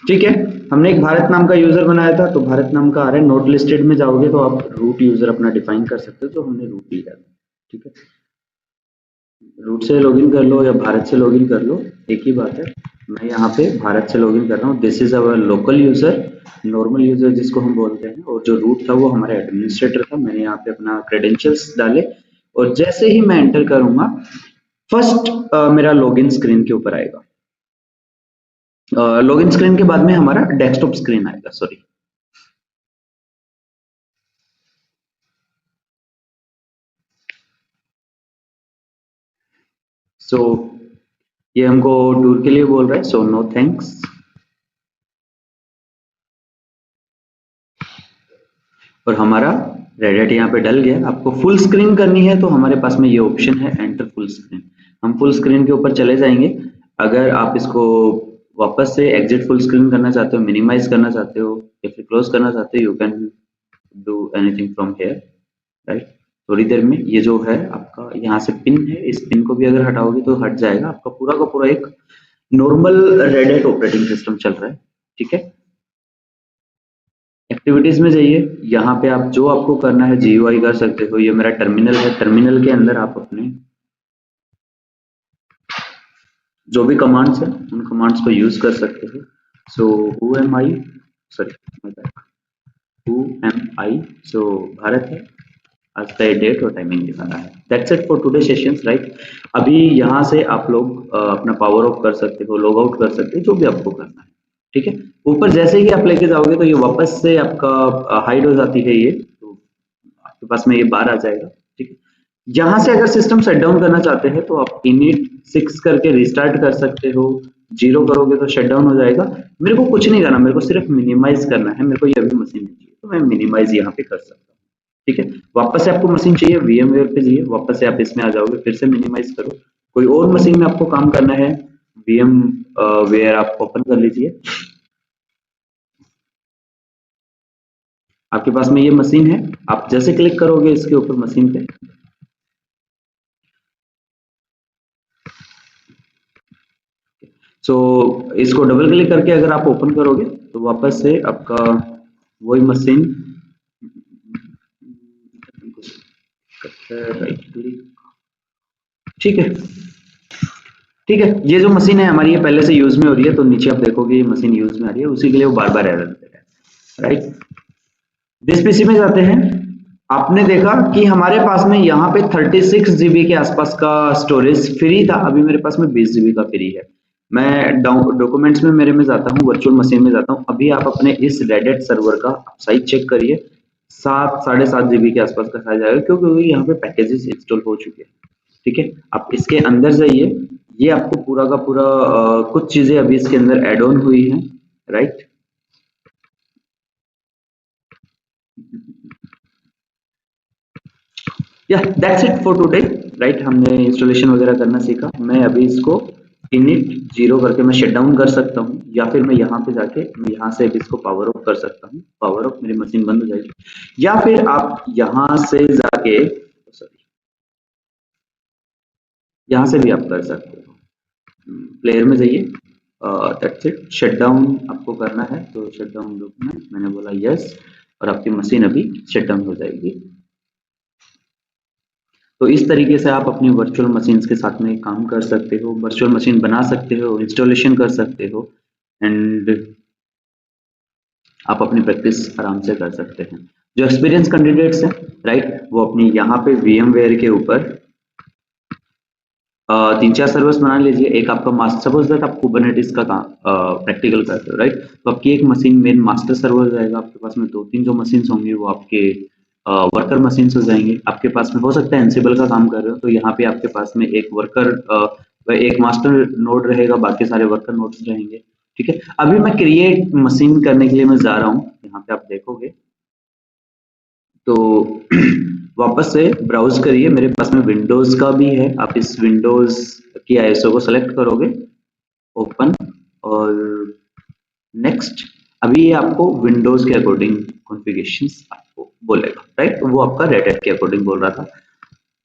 ठीक है, हमने एक भारत नाम का यूजर बनाया था तो भारत नाम का आ रहा है। नोट लिस्टेड में जाओगे तो आप रूट यूजर अपना डिफाइन कर सकते हो, तो हमने रूट दिया था, ठीक है। रूट से लॉगिन कर लो या भारत से लॉगिन कर लो, एक ही बात है। मैं यहाँ पे भारत से लॉगिन कर रहा हूँ। This is our local user, normal user जिसको हम बोलते हैं। और जो रूट था वो हमारा एडमिनिस्ट्रेटर था। मैंने यहाँ पे अपना क्रेडेंशियल्स डाले और जैसे ही मैं एंटर करूंगा फर्स्ट मेरा लॉगिन स्क्रीन के ऊपर आएगा। लॉगिन स्क्रीन के बाद में हमारा डेस्कटॉप स्क्रीन आएगा, सॉरी। सो ये हमको टूर के लिए बोल रहा है, सो नो थैंक्स। और हमारा रेडिट यहाँ पे डल गया। आपको फुल स्क्रीन करनी है तो हमारे पास में ये ऑप्शन है, एंटर फुल स्क्रीन। हम फुल स्क्रीन के ऊपर चले जाएंगे। अगर आप इसको वापस से एग्जिट फुल स्क्रीन करना चाहते हो, मिनिमाइज करना चाहते हो या फिर क्लोज करना चाहते हो, you can do anything from here, right. थोड़ी देर में ये जो है आपका यहाँ से पिन है, इस पिन को भी अगर हटाओगे तो हट जाएगा। आपका पूरा का पूरा एक normal red hat operating system चल रहा है, ठीक है। एक्टिविटीज में जाइए, यहाँ पे आप जो आपको करना है GUI कर सकते हो। ये मेरा टर्मिनल है, टर्मिनल के अंदर आप अपने जो भी कमांड्स है उन कमांड्स को यूज कर सकते हो। So who am I, sorry who am I, so Bharat है। आज का डेट और टाइमिंग दिखा रहा है। That's it for today sessions, right. अभी यहाँ से आप लोग अपना पावर ऑफ कर सकते हो, लॉग आउट कर सकते हो, जो भी आपको करना है, ठीक है। ऊपर जैसे ही आप लेके जाओगे तो ये वापस से आपका हाइड हो जाती है ये, तो आपके पास में ये बार आ जाएगा, ठीक है। यहाँ से अगर सिस्टम शट डाउन करना चाहते हैं तो आप init 6 करके रिस्टार्ट कर सकते हो। 0 करोगे तो शट डाउन हो जाएगा। मेरे को कुछ नहीं करना, मेरे को सिर्फ मिनिमाइज करना है। मेरे को ये अभी मशीन नहीं चाहिए तो मैं मिनिमाइज यहाँ पे कर सकता हूँ। ठीक है, वापस से आपको मशीन चाहिए, VMware पे चाहिए, वापस से आप इसमें आ जाओगे, फिर से मिनिमाइज करो। कोई और मशीन में आपको काम करना है, VMware आप ओपन कर लीजिए। आपके पास में ये मशीन है, आप जैसे क्लिक करोगे इसके ऊपर मशीन पे, इसको डबल क्लिक करके अगर आप ओपन करोगे तो वापस से आपका वही मशीन, राइट क्लिक, ठीक है। ठीक है, ये जो मशीन है हमारी ये पहले से यूज में हो रही है, तो नीचे आप देखोगे ये मशीन यूज में आ रही है, उसी के लिए वो बार बार एरर दे रहा है, राइट। दिस पीसी में जाते हैं। आपने देखा कि हमारे पास में यहाँ पे 36 जीबी के आसपास का स्टोरेज फ्री था, अभी मेरे पास में 20 जीबी का फ्री है। मैं डॉक्यूमेंट्स में मेरे में जाता हूँ, वर्चुअल मशीन में जाता हूँ। अभी आप अपने इस रेडिट सर्वर का साइज चेक करिए, 7-7.5 जीबी के आसपास का साइज आएगा, क्योंकि यहाँ पे पैकेजेस इंस्टॉल हो चुके हैं। ठीक है, आप इसके अंदर जाइए, ये आपको पूरा का पूरा कुछ चीजें अभी इसके अंदर एड ऑन हुई हैं, राइट। या that's it for today, right. हमने इंस्टॉलेशन वगैरह करना सीखा। मैं अभी इसको init 0 करके मैं शट डाउन कर सकता हूँ, या फिर मैं यहाँ पे जाके मैं यहाँ से भी इसको पावर ऑफ कर सकता हूँ। पावर ऑफ, मेरी मशीन बंद हो जाएगी। या फिर आप यहाँ से जाके, सॉरी, यहाँ से भी आप कर सकते हो। प्लेयर में जाइए, दैट्स इट। शट डाउन आपको करना है तो शट डाउन लूप में मैंने बोला यस, और आपकी मशीन अभी शट डाउन हो जाएगी। तो इस तरीके से आप अपनी वर्चुअल मशीन्स के साथ में काम कर सकते हो, वर्चुअल मशीन बना सकते हो, इंस्टॉलेशन कर सकते हो, एंड आप अपनी प्रैक्टिस आराम से कर सकते हैं। जो एक्सपीरियंस कैंडिडेट्स हैं, राइट, वो अपनी यहाँ पे VMware के ऊपर 3-4 सर्वर्स बना लीजिए। एक आपका मास्टर, सपोज दैट आप कुबरनेटिस का काम प्रैक्टिकल करते हो, राइट, तो आपकी एक मशीन मेन मास्टर सर्वर जाएगा। आपके पास में 2-3 जो मशीन्स होंगी वो आपके वर्कर मशीन्स हो जाएंगे। आपके पास में हो सकता है एंसिबल का काम कर रहे हो, तो यहाँ पे आपके पास में एक वर्कर, एक मास्टर नोड रहेगा, बाकी सारे वर्कर नोड्स रहेंगे। ठीक है, अभी मैं क्रिएट मशीन करने के लिए मैं जा रहा हूँ, यहाँ पे आप देखोगे तो वापस से ब्राउज करिए। मेरे पास में विंडोज का भी है, आप इस विंडोज की आईएसओ को सेलेक्ट करोगे, ओपन, और नेक्स्ट। अभी ये आपको विंडोज के अकॉर्डिंग कॉन्फ़िगरेशंस आपको बोलेगा, राइट, तो वो आपका रेड हैट के अकॉर्डिंग बोल रहा था।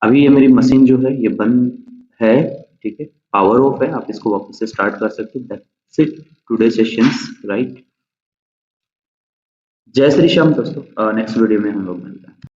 अभी ये मेरी मशीन जो है ये बंद है, ठीक है, पावर ऑफ है। आप इसको वापस से स्टार्ट कर सकते हो। That's it today sessions, right. जय श्री श्याम दोस्तों, नेक्स्ट वीडियो में हम लोग मिलते हैं।